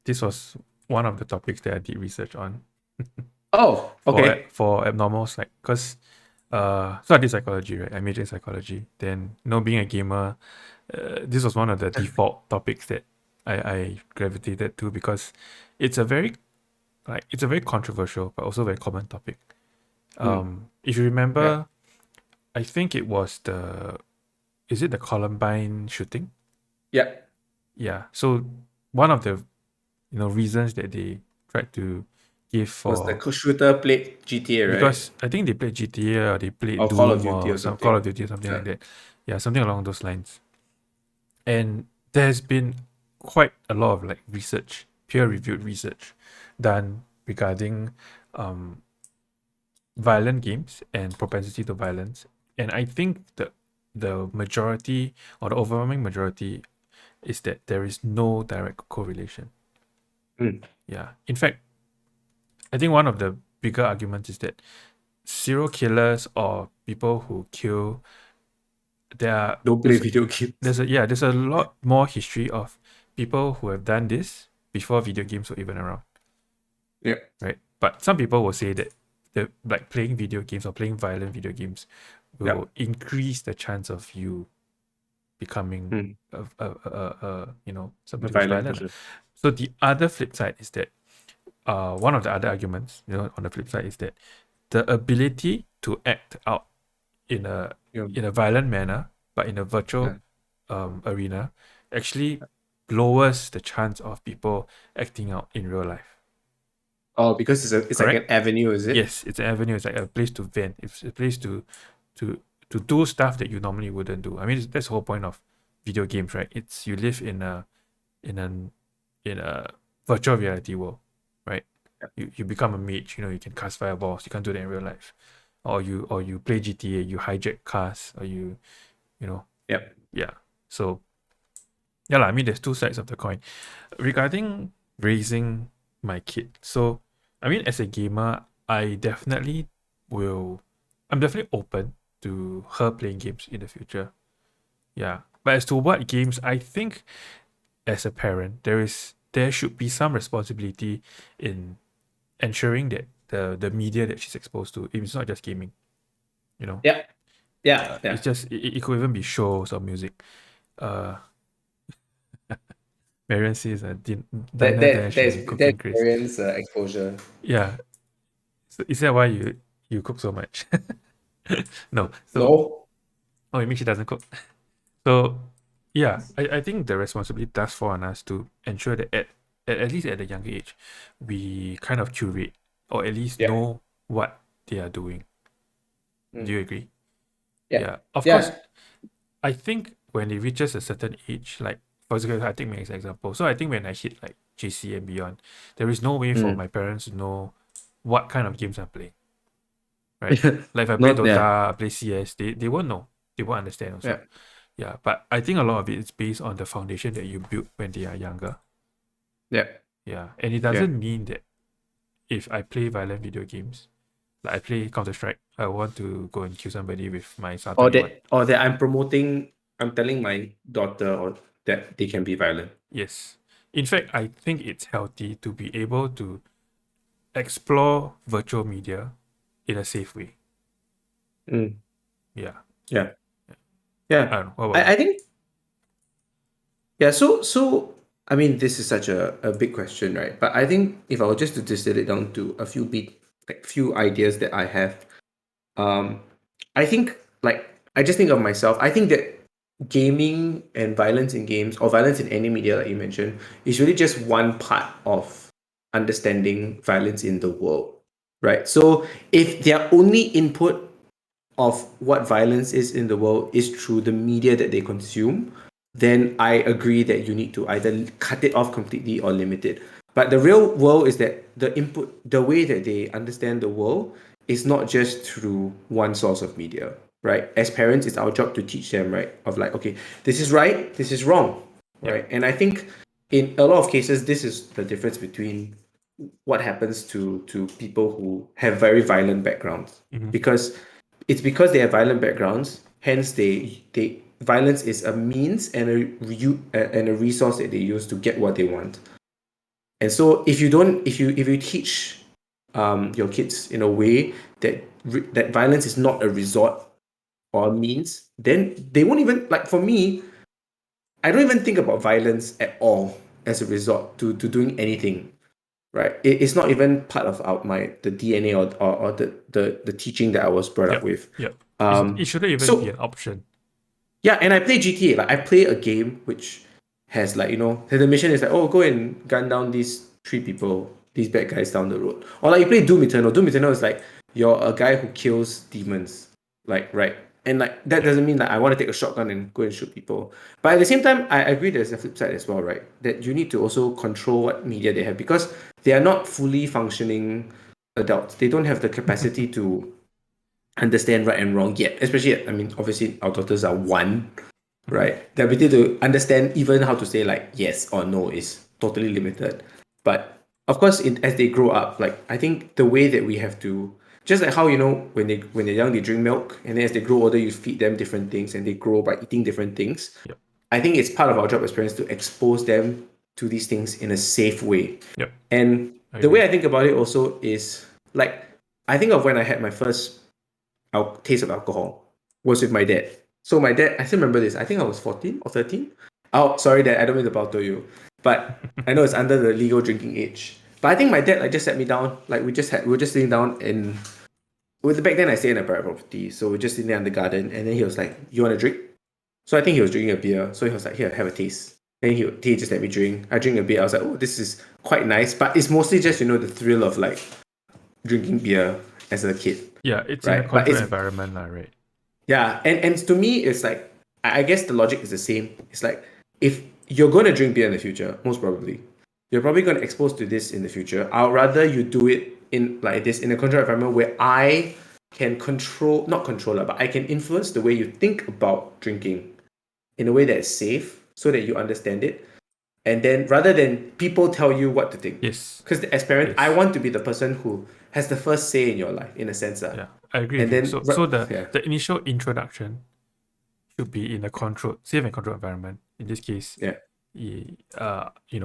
this was one of the topics that I did research on Oh, okay. for abnormals, like because so I did psychology, right? I majored in psychology. Then being a gamer, this was one of the default topics that I gravitated to because it's a very it's a very controversial but also very common topic. Mm, If you yeah, remember, I think it was is it the Columbine shooting? yeah. Yeah. So one of the reasons that they tried to give Was the for, shooter played GTA, right? because I think they played GTA or they played Or Call of Doom Duty or or some Call of something? Duty or something Yeah. like that. Yeah, something along those lines. And there's been quite a lot of like research, peer-reviewed research done regarding um, violent games and propensity to violence. And I think the majority or the overwhelming majority is that there is no direct correlation. Mm. Yeah. In fact, I think one of the bigger arguments is that serial killers or people who kill, there are Don't play video games. there's a lot more history of people who have done this before video games were even around, Yeah. right? But some people will say that the like playing video games or playing violent video games Yeah. will increase the chance of you becoming Mm. A somebody who's violent violent. person. So the other flip side is that one of the other arguments, on the flip side is that the ability to act out in a Yeah. in a violent manner, but in a virtual Yeah. arena, actually lowers the chance of people acting out in real life. Oh, because it's like an Correct? avenue, is it? Yes, it's an avenue. It's like a place to vent. It's a place to to do stuff that you normally wouldn't do. I mean, that's the whole point of video games, right? It's you live in an in a virtual reality world, right? Yeah. You become a mage. You can cast fireballs. You can't do that in real life. Or you play GTA. You hijack cars. Or you know Yep. yeah. So yeah lah. I mean, there's two sides of the coin regarding raising my kid. So I mean, as a gamer, I'm definitely open to her playing games in the future. Yeah. But as to what games, I think as a parent, there should be some responsibility in ensuring that the media that she's exposed to, if it's not just gaming, you know. Yeah. Yeah. Yeah. It's just it could even be shows or music. Uh Marian says diner dash and cooking That's craze. Korean's exposure. Yeah. So is that why you cook so much? No. So No. oh, it means she doesn't cook. So yeah, I think the responsibility does fall on us to ensure that at least at a younger age, we kind of curate or at least Yeah. know what they are doing. Do Mm. you agree? Yeah. Yeah. Of course, Yeah. I think when it reaches a certain age, like for example, I take me as an example. So I think when I hit like JC and beyond, there is no way for Mm. my parents to know what kind of games I'm playing. Right? Like if I play Not yeah. Dota, I play CS, they won't know. They won't understand Yeah. also. Yeah, but I think a lot of it is based on the foundation that you build when they are younger. Yeah. Yeah, and it Yeah. doesn't mean that if I play violent video games, like I play Counter Strike, I want to go and kill somebody with my SAR Or 21. that I'm telling my daughter or that they can be violent. Yes. In fact, I think it's healthy to be able to explore virtual media in a safe way. Mm. Yeah. Yeah. I Yeah. don't know. What about you? I think yeah, so I mean this is such a big question, right? But I think if I were just to distill it down to a few few ideas that I have, um I think like I just think of myself. I think that gaming and violence in games or violence in any media like you mentioned is really just one part of understanding violence in the world, right? So if their only input of what violence is in the world is through the media that they consume, then I agree that you need to either cut it off completely or limit it. But the real world is that the way that they understand the world is not just through one source of media, right? As parents, it's our job to teach them, right? Of like, okay, this is right, this is wrong, Yep. right? And I think in a lot of cases, this is the difference between what happens to people who have very violent backgrounds Mm-hmm. because it's because they have violent backgrounds, hence they violence is a means and a resource that they use to get what they want. And so if you teach your kids in a way that violence is not a resort or a means, then they won't even like. For me, I don't even think about violence at all as a resort to doing anything, right? It's not even part of the DNA or the teaching that I was brought up Yep. with. Yep. It shouldn't even be So an option. yeah, and I play GTA. Like I play a game which has like the mission is like, oh, go and gun down these three people, these bad guys down the road. Or like you play Doom Eternal. Doom Eternal is like you're a guy who kills demons, like right. And like that Yep. doesn't mean that I want to take a shotgun and go and shoot people. But at the same time, I agree there's a flip side as well, right? That you need to also control what media they have because they are not fully functioning adults. They don't have the capacity to understand right and wrong yet. Especially, I mean, obviously our daughters are one, right? The ability to understand even how to say like yes or no is totally limited. But of course, as they grow up, like I think the way that we have to, just like how when they're young they drink milk, and then as they grow older you feed them different things, and they grow by eating different things. Yep. I think it's part of our job as parents to expose them to these things in a safe way. Yep. And I the way agree. I think about it also is like I think of when I had my first taste of alcohol was with my dad. So my dad, I still remember this. I think I was 14 or 13. Oh, sorry, Dad. I don't mean to bother you, but I know it's under the legal drinking age. But I think my dad like just sat me down. Like we were just sitting down in With back then I stayed in a private property, so we're just sitting there in the garden, and then he was like, "You want a drink?" So I think he was drinking a beer, so he was like, "Here, have a taste." Then he just let me drink. I drink a beer. I was like, "Oh, this is quite nice," but it's mostly just the thrill of like drinking beer as a kid, Yeah, it's in a right? But controlled it's environment, lah, right? yeah, and to me, it's like I guess the logic is the same. It's like if you're going to drink beer in the future, most probably, you're probably going to expose to this in the future. I'd rather you do it in like this in a controlled environment where I can control, not control it, but I can influence the way you think about drinking in a way that is safe, so that you understand it, and then rather than people tell you what to think. Yes. Because as parent, I Yes. want to be the person who has the first say in your life, in a sense, Yeah, I agree and with you. then So the yeah, the initial introduction should be in a controlled, safe and controlled environment. In this case, yeah,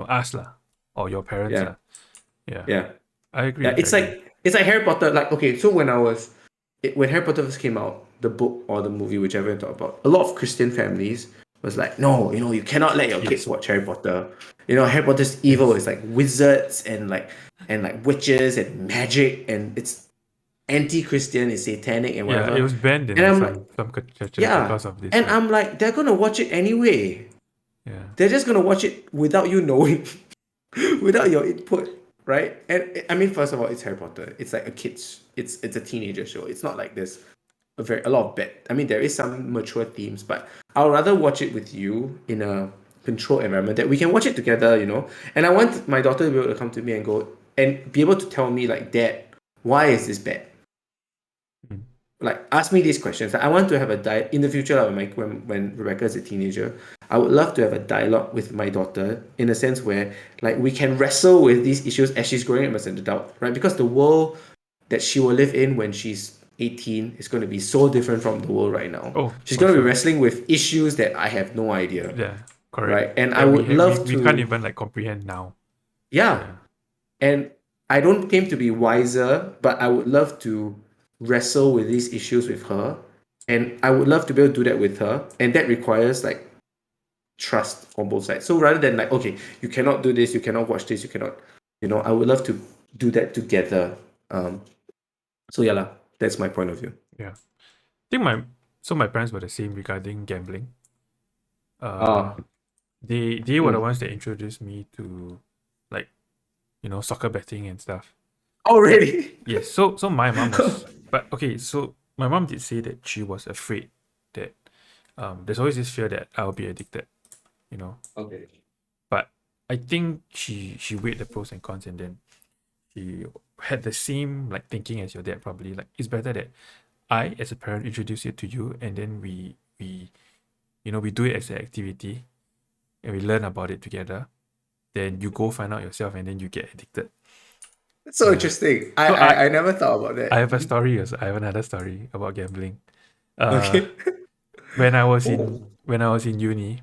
us lah, or your parents yeah, lah. Yeah, yeah. I agree. Yeah, I agree. it's like Harry Potter. Like okay, so when Harry Potter first came out, the book or the movie, whichever you talk about, a lot of Christian families was like, no, you cannot let your kids Yes. watch Harry Potter. Harry Potter's evil. Yes. It's like wizards and like witches and magic, and it's anti-Christian, it's satanic and Yeah, it whatever. was banned And in I'm like, some churches yeah, because of this, and right? I'm like, they're gonna watch it anyway. Yeah. They're just gonna watch it without you knowing. Without your input, right? And I mean, first of all, it's Harry Potter. It's like a kids. It's a teenager show. It's not like there's a lot of bad. I mean, there is some mature themes, but I'll rather watch it with you in a controlled environment that we can watch it together. And I want my daughter to be able to come to me and go and be able to tell me like, Dad, why is this bad? Mm. Like ask me these questions. Like, I want to have a in the future when Rebecca is a teenager. I would love to have a dialogue with my daughter in a sense where like we can wrestle with these issues as she's growing up as an adult, right? Because the world that she will live in when she's 18 is going to be so different from the world right now. Oh, She's for going to be sure. wrestling with issues that I have no idea, Yeah, correct. right? And I That would love we can't to, even like comprehend now. yeah, Yeah. and I don't claim to be wiser, but I would love to wrestle with these issues with her. And I would love to be able to do that with her. And that requires like trust on both sides. So rather than like, okay, you cannot do this, you cannot watch this, you cannot, I would love to do that together. So yeah, lah, that's my point of view. Yeah. I think my parents were the same regarding gambling. Ah, They were the mm. ones that introduced me to like soccer betting and stuff. Oh, really? Yes. So my mom was, but okay. So my mom did say that she was afraid that there's always this fear that I'll be addicted, you know. Okay. But I think she weighed the pros and cons, and then she had the same like thinking as your dad probably. Like it's better that I as a parent introduce it to you, and then we do it as an activity, and we learn about it together. Then you go find out yourself, and then you get addicted. That's so Yeah. interesting. I, So I, I never thought about I that. have a story. I have another story about gambling. Uh, Okay. when I was in Oh. uni,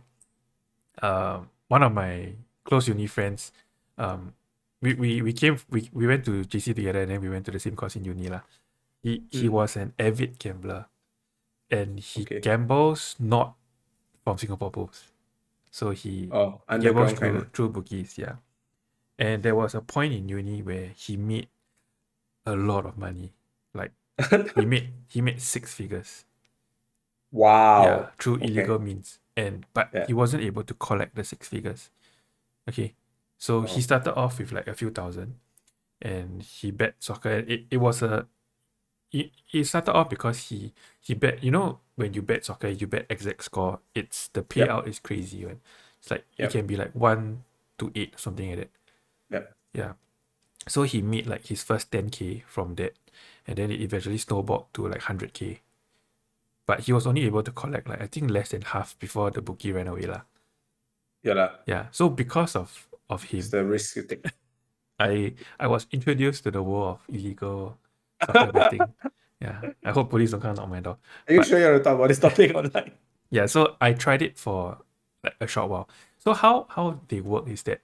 one of my close uni friends, um, we went to JC together, and then we went to the same course in uni lah. He Mm. was an avid gambler, and he Okay. gambles not from Singapore pools. So Oh, he gambles underground kind of. through bookies, yeah. And there was a point in uni where he made a lot of money. Like he made six figures. Yeah, Wow. through Okay. illegal means. But Yeah. he wasn't able to collect the six figures. Okay. So he Oh. started off with like a few thousand, and he bet soccer. It was a he started off because he bet, when you bet soccer, you bet exact score. It's the Yep. payout is crazy, right? It's like it Yep. can be like 1 to 8, something like that. Yep. Yeah. So he made like his first 10K from that, and then it eventually snowballed to like 100K. But he was only able to collect like I think less than half before the bookie ran away lah. Yeah, lah. Yeah. So because of It's him, the risk you take. I was introduced to the world of illegal soccer betting. Yeah. I hope police don't come knock my door. Are you But sure you want to talk about this topic online? yeah, so I tried it for like a short while. So how they work is that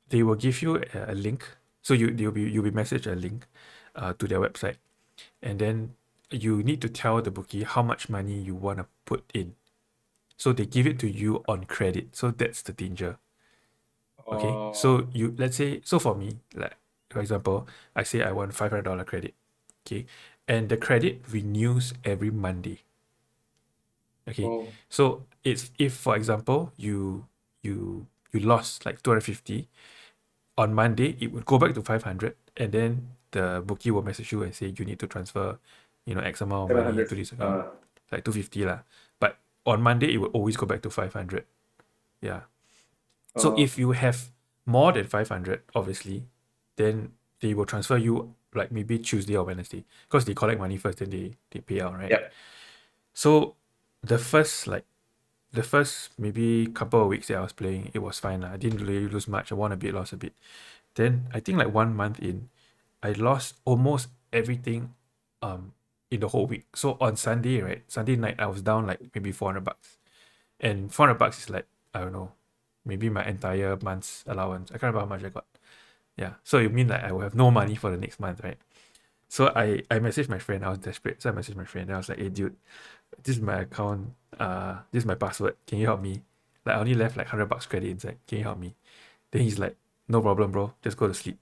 they will give you a link. So you'll be messaged a link to their website, and then you need to tell the bookie how much money you want to put in. So they give it to you on credit. So that's the danger. Okay. Oh. So let's say, so for me, like for example, I say I want $500 credit. Okay. and the credit renews every Monday. Okay, Oh, so it's if for example you lost like 250 on Monday, it would go back to 500, and then the bookie will message you and say you need to transfer, X amount of money 700. to this account, like 250 lah. But on Monday, it will always go back to 500. Yeah. So Oh, if you have more than 500, obviously, then they will transfer you like maybe Tuesday or Wednesday because they collect money first, then they pay out, right? yep. So the first maybe couple of weeks that I was playing, it was fine. I didn't really lose much. I won a bit, lost a bit. Then I think like 1 month in, I lost almost everything in the whole week. So on Sunday, right? Sunday night I was down like maybe $400. And $400 is like, I don't know, maybe my entire month's allowance. I can't remember how much I got. Yeah. So you mean like I will have no money for the next month, right? So I messaged my friend. I was desperate. So I messaged my friend. And I was like, hey dude, this is my account. This is my password. Can you help me? Like I only left like $100 credit inside. Can you help me? Then he's like, no problem, bro. Just go to sleep.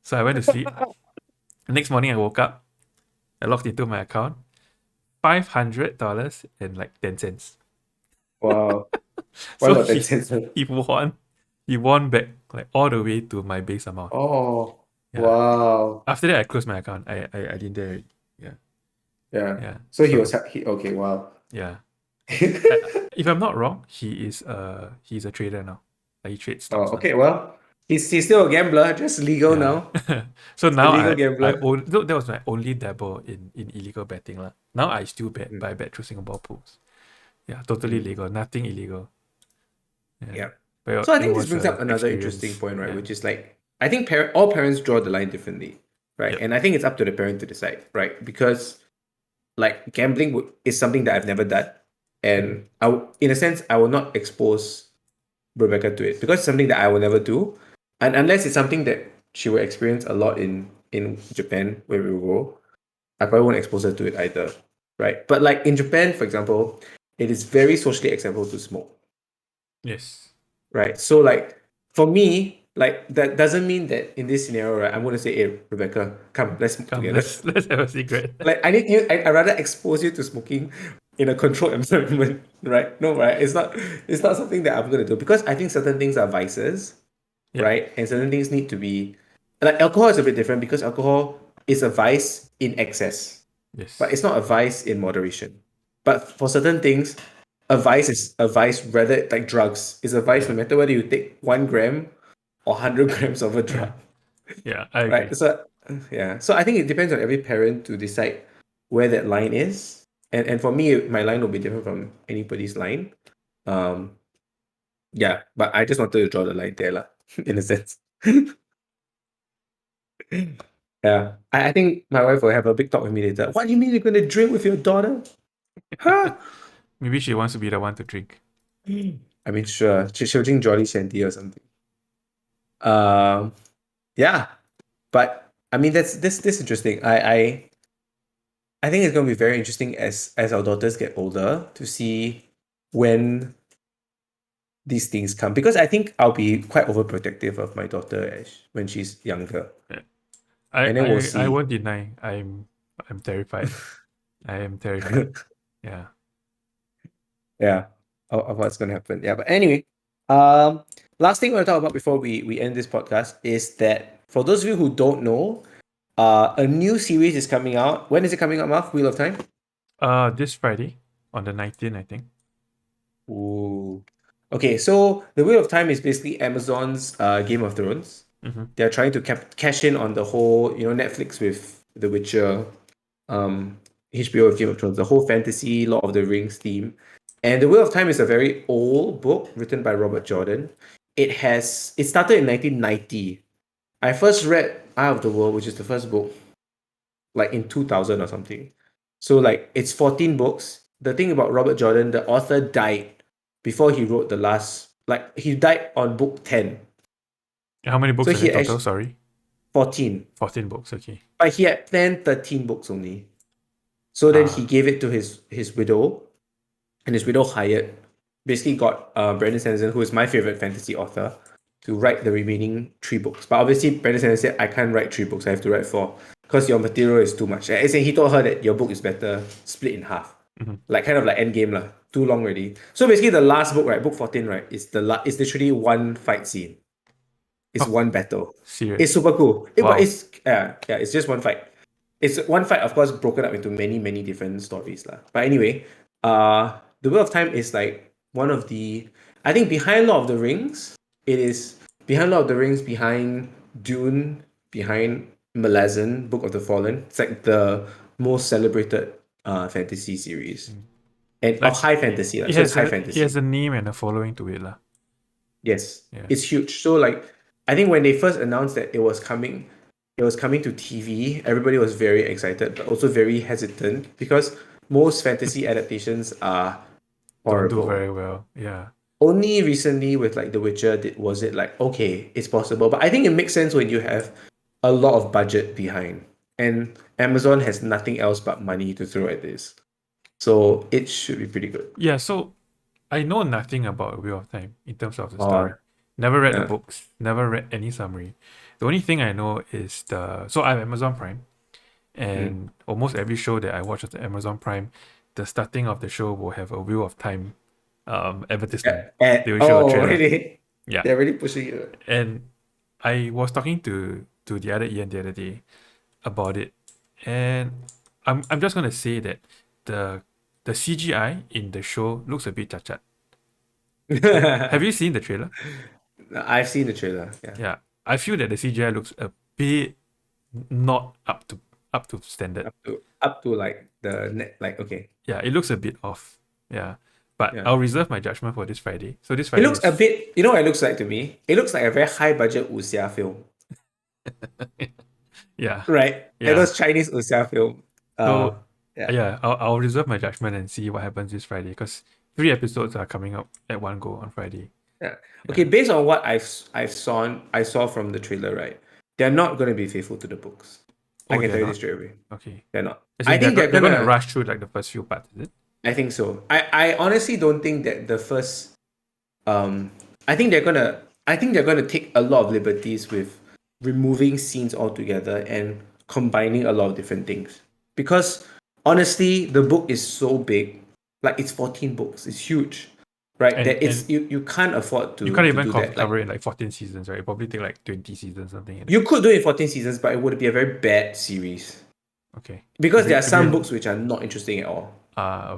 So I went to sleep. The next morning I woke up. I logged into my account. $500 and like 10 cents. Wow. Why So not 10 cents? he won back like all the way to my base amount. Oh, Yeah. wow. After that I closed my account. I didn't dare. Yeah. Yeah. Yeah. So So okay, wow. yeah. If I'm not wrong, he's a trader now. Like he trades Oh, stocks now. okay, well, he's still a gambler, just legal Yeah. now. So He's a now legal I gambler. own no, that was my only dabble in illegal betting lah. Now I still Mm, buy bet through Singapore pools. Yeah, totally mm, legal, nothing illegal. Yeah. yeah. But So I it think this was brings a up another interesting experience. point, right? Yeah. Which is like, I think all parents draw the line differently, right? Yep. And I think it's up to the parent to decide, right? Because like gambling is something that I've never done, Mm. and in a sense, I will not expose Rebecca to it because it's something that I will never do, and unless it's something that she will experience a lot in Japan where we will go, I probably won't expose her to it either, right? But like in Japan, for example, it is very socially acceptable to smoke, Yes. right? So like for me, like that doesn't mean that in this scenario, right, I'm gonna say, hey, Rebecca, come, let's smoke Come, together. let's have a cigarette. Like I need you. I rather expose you to smoking in a controlled environment, right? No, right? It's not something that I'm gonna do because I think certain things are vices, Yep. right? And certain things need to be like alcohol is a bit different because alcohol is a vice in excess, but Yes. it's not a vice in moderation. But for certain things, a vice is a vice rather like drugs is a vice no Yeah. matter whether you take 1 gram or 100 grams of a drug. Yeah, I Right. agree. So yeah. So I think it depends on every parent to decide where that line is. And for me, my line will be different from anybody's line. Um yeah, but I just wanted to draw the line there, lah, in a sense. Yeah. I think my wife will have a big talk with me later. What do you mean you're gonna drink with your daughter? Huh? Maybe she wants to be the one to drink. I mean, sure. She'll drink Jolly Shandy or something. Um yeah. But I mean that's interesting. I think it's going to be very interesting as our daughters get older to see when these things come because I think I'll be quite overprotective of my daughter when she's younger, Yeah. I, and then we'll I I see. won't deny I'm terrified. I am terrified. Yeah. Yeah, of what's going to happen. Yeah, but anyway, um, last thing I want to talk about before we end this podcast is that for those of you who don't know, a new series is coming out. When is it coming out, Marv? Wheel of Time. This Friday on the 19th, I think. Ooh. Okay, so the Wheel of Time is basically Amazon's Game of Thrones. Mm-hmm. They're trying to cash in on the whole, Netflix with The Witcher, um, HBO with Game of Thrones, the whole fantasy, Lord of the Rings theme. And The Wheel of Time is a very old book written by Robert Jordan. It started in 1990. I first read Eye of the World, which is the first book, like in 2000 or something. So like it's 14 books. The thing about Robert Jordan, the author died before he wrote the last, like he died on book 10. How many So books are there he total? actually Sorry. 14. 14 books. Okay. But he had planned 13 books only. So then he Ah. gave it to his widow, and his widow hired, basically got Brandon Sanderson, who is my favorite fantasy author, to write the remaining 3 books. But obviously Brandon Sanderson said, I can't write 3 books, I have to write 4. because your material is too much. As in, he told her that your book is better split in half, Mhm. like kind of like Endgame lah. Too long already. So basically, the last book, right, book 14, right, is is literally one fight scene. It's Oh, one battle. It's serious. super cool. But Wow. it's yeah, it's just one fight. It's one fight, of course, broken up into many, many different stories lah. But anyway, the Wheel of Time is like one of the, I think behind Lord of the Rings, it is behind Lord of the Rings, behind Dune, behind Malazan, Book of the Fallen. It's like the most celebrated fantasy series. Mm. And Like high fantasy, lah. it So it's has high a fantasy. name and a following to it lah. Yes, Yeah. it's huge. So like, I think when they first announced that it was coming to TV, everybody was very excited, but also very hesitant because most fantasy adaptations are Don't do horrible. very well. Yeah. Only recently with like The Witcher was it like, okay, it's possible. But I think it makes sense when you have a lot of budget behind. And Amazon has nothing else but money to throw at this. So it should be pretty good. Yeah, so I know nothing about Wheel of Time in terms of the Oh, story. Never read the yeah. books, never read any summary. The only thing I know is so I have Amazon Prime, Mm. and almost every show that I watch on Amazon Prime, the starting of the show will have a Wheel of Time advertisement. They will show a Oh, trailer. really? Yeah. They're really pushing it. And I was talking to the other Ian the other day about it, and I'm just gonna say that the CGI in the show looks a bit cacat. Have you seen the trailer? I've seen the trailer. Yeah, Yeah, I feel that the CGI looks a bit not up to standard. up to like the net. Like okay, Yeah, it looks a bit off. Yeah, but yeah. I'll reserve my judgment for this Friday. So this It Friday looks a is bit. You know what it looks like to me? It looks like a very high budget wuxia film, yeah, right? Like yeah. those Chinese wuxia film. So Yeah, yeah, I'll reserve my judgment and see what happens this Friday because 3 episodes are coming up at one go on Friday. yeah. Okay, Yeah. based on what I saw from the trailer, right? They're not going to be faithful to the books. I Oh, can they're tell you this not. straight away. Okay. They're not. As I in think they're they're gonna gonna. rush through like the first few parts, is it? I think so. I honestly don't think that the first um I think they're gonna take a lot of liberties with removing scenes altogether and combining a lot of different things. Because honestly, the book is so big. Like it's 14 books. It's huge. Right? And That it's you can't afford you can't to even do that. Like cover it in like 14 seasons, right? It probably take like 20 seasons, something like that. you could do it in 14 seasons, but it would be a very bad series. Okay. Because there are It'll some be books which are not interesting at all.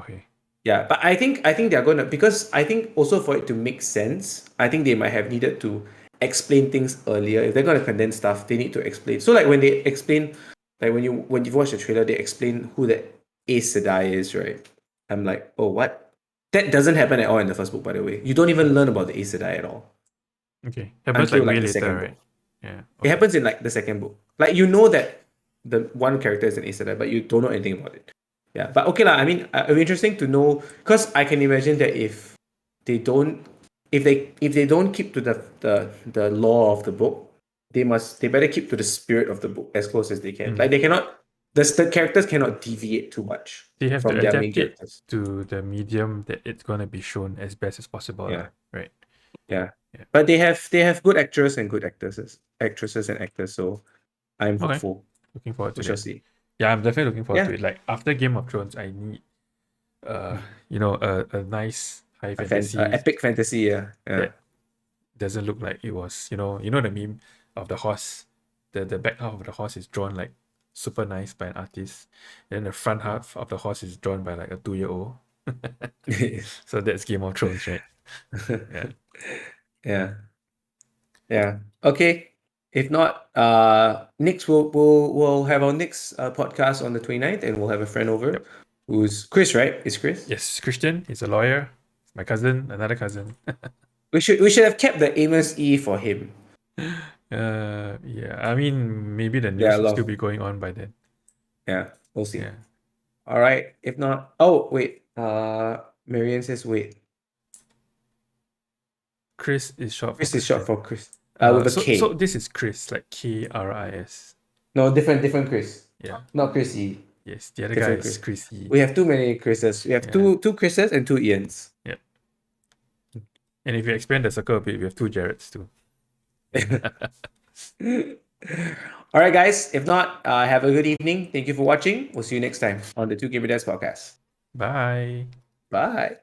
okay. Yeah, but I think they're gonna because I think also for it to make sense, I think they might have needed to explain things earlier. If they're gonna condense stuff, they need to explain. So like when they explain, like when you watch the trailer, they explain who the Aes Sedai is, right? I'm like, oh what? That doesn't happen at all in the first book, by the way. You don't even learn about the Aes Sedai at all Okay. Happens like until way like the later, second right? book. Yeah. It Okay. happens in like the second book. Like you know that the one character is an Aes Sedai, but you don't know anything about it. Yeah, but okay lah. I mean, it'll be interesting to know because I can imagine that they don't, if they don't keep to the law of the book, they better keep to the spirit of the book as close as they can. Mm. Like they cannot, the characters cannot deviate too much They have to from their main adapt it characters. to the medium that it's gonna be shown as best as possible, lah. Yeah, Right. yeah. Yeah. But they have good actors and good actresses and actors. So I'm Okay. hopeful. Looking forward to We shall that. see. Yeah, I'm definitely looking forward to Yeah. it. Like after Game of Thrones, I need a nice high fantasy Epic fantasy. Yeah, yeah. that doesn't look like it was, the meme of the horse. The back half of the horse is drawn like super nice by an artist. Then the front half of the horse is drawn by like a 2-year-old. So that's Game of Thrones, right? Yeah. Yeah. Yeah. Okay. If not, next we'll have our next podcast on the 29th and we'll have a friend over Yep. who's Chris, right? Is Chris? Yes, Christian is a lawyer. My cousin, another cousin. We should have kept the Amos E for him. Yeah. I mean, maybe the Yeah, news I will still love. be going on by then. Yeah, we'll see. Yeah. All right. If not, oh wait. Marianne says wait. Chris is short for Chris is short Christian. for Chris. With a So K. this is Chris, like Kris. No, different Chris. Yeah. Not Chrissy. Yes, the other guy Different is Chris. Chrissy. We have too many Chris's. We have Yeah. two Chris's and two Ians. Yeah. And if you expand the circle a bit, we have two Jareds too. All right, guys. If not, have a good evening. Thank you for watching. We'll see you next time on the 2K Dads podcast. Bye. Bye.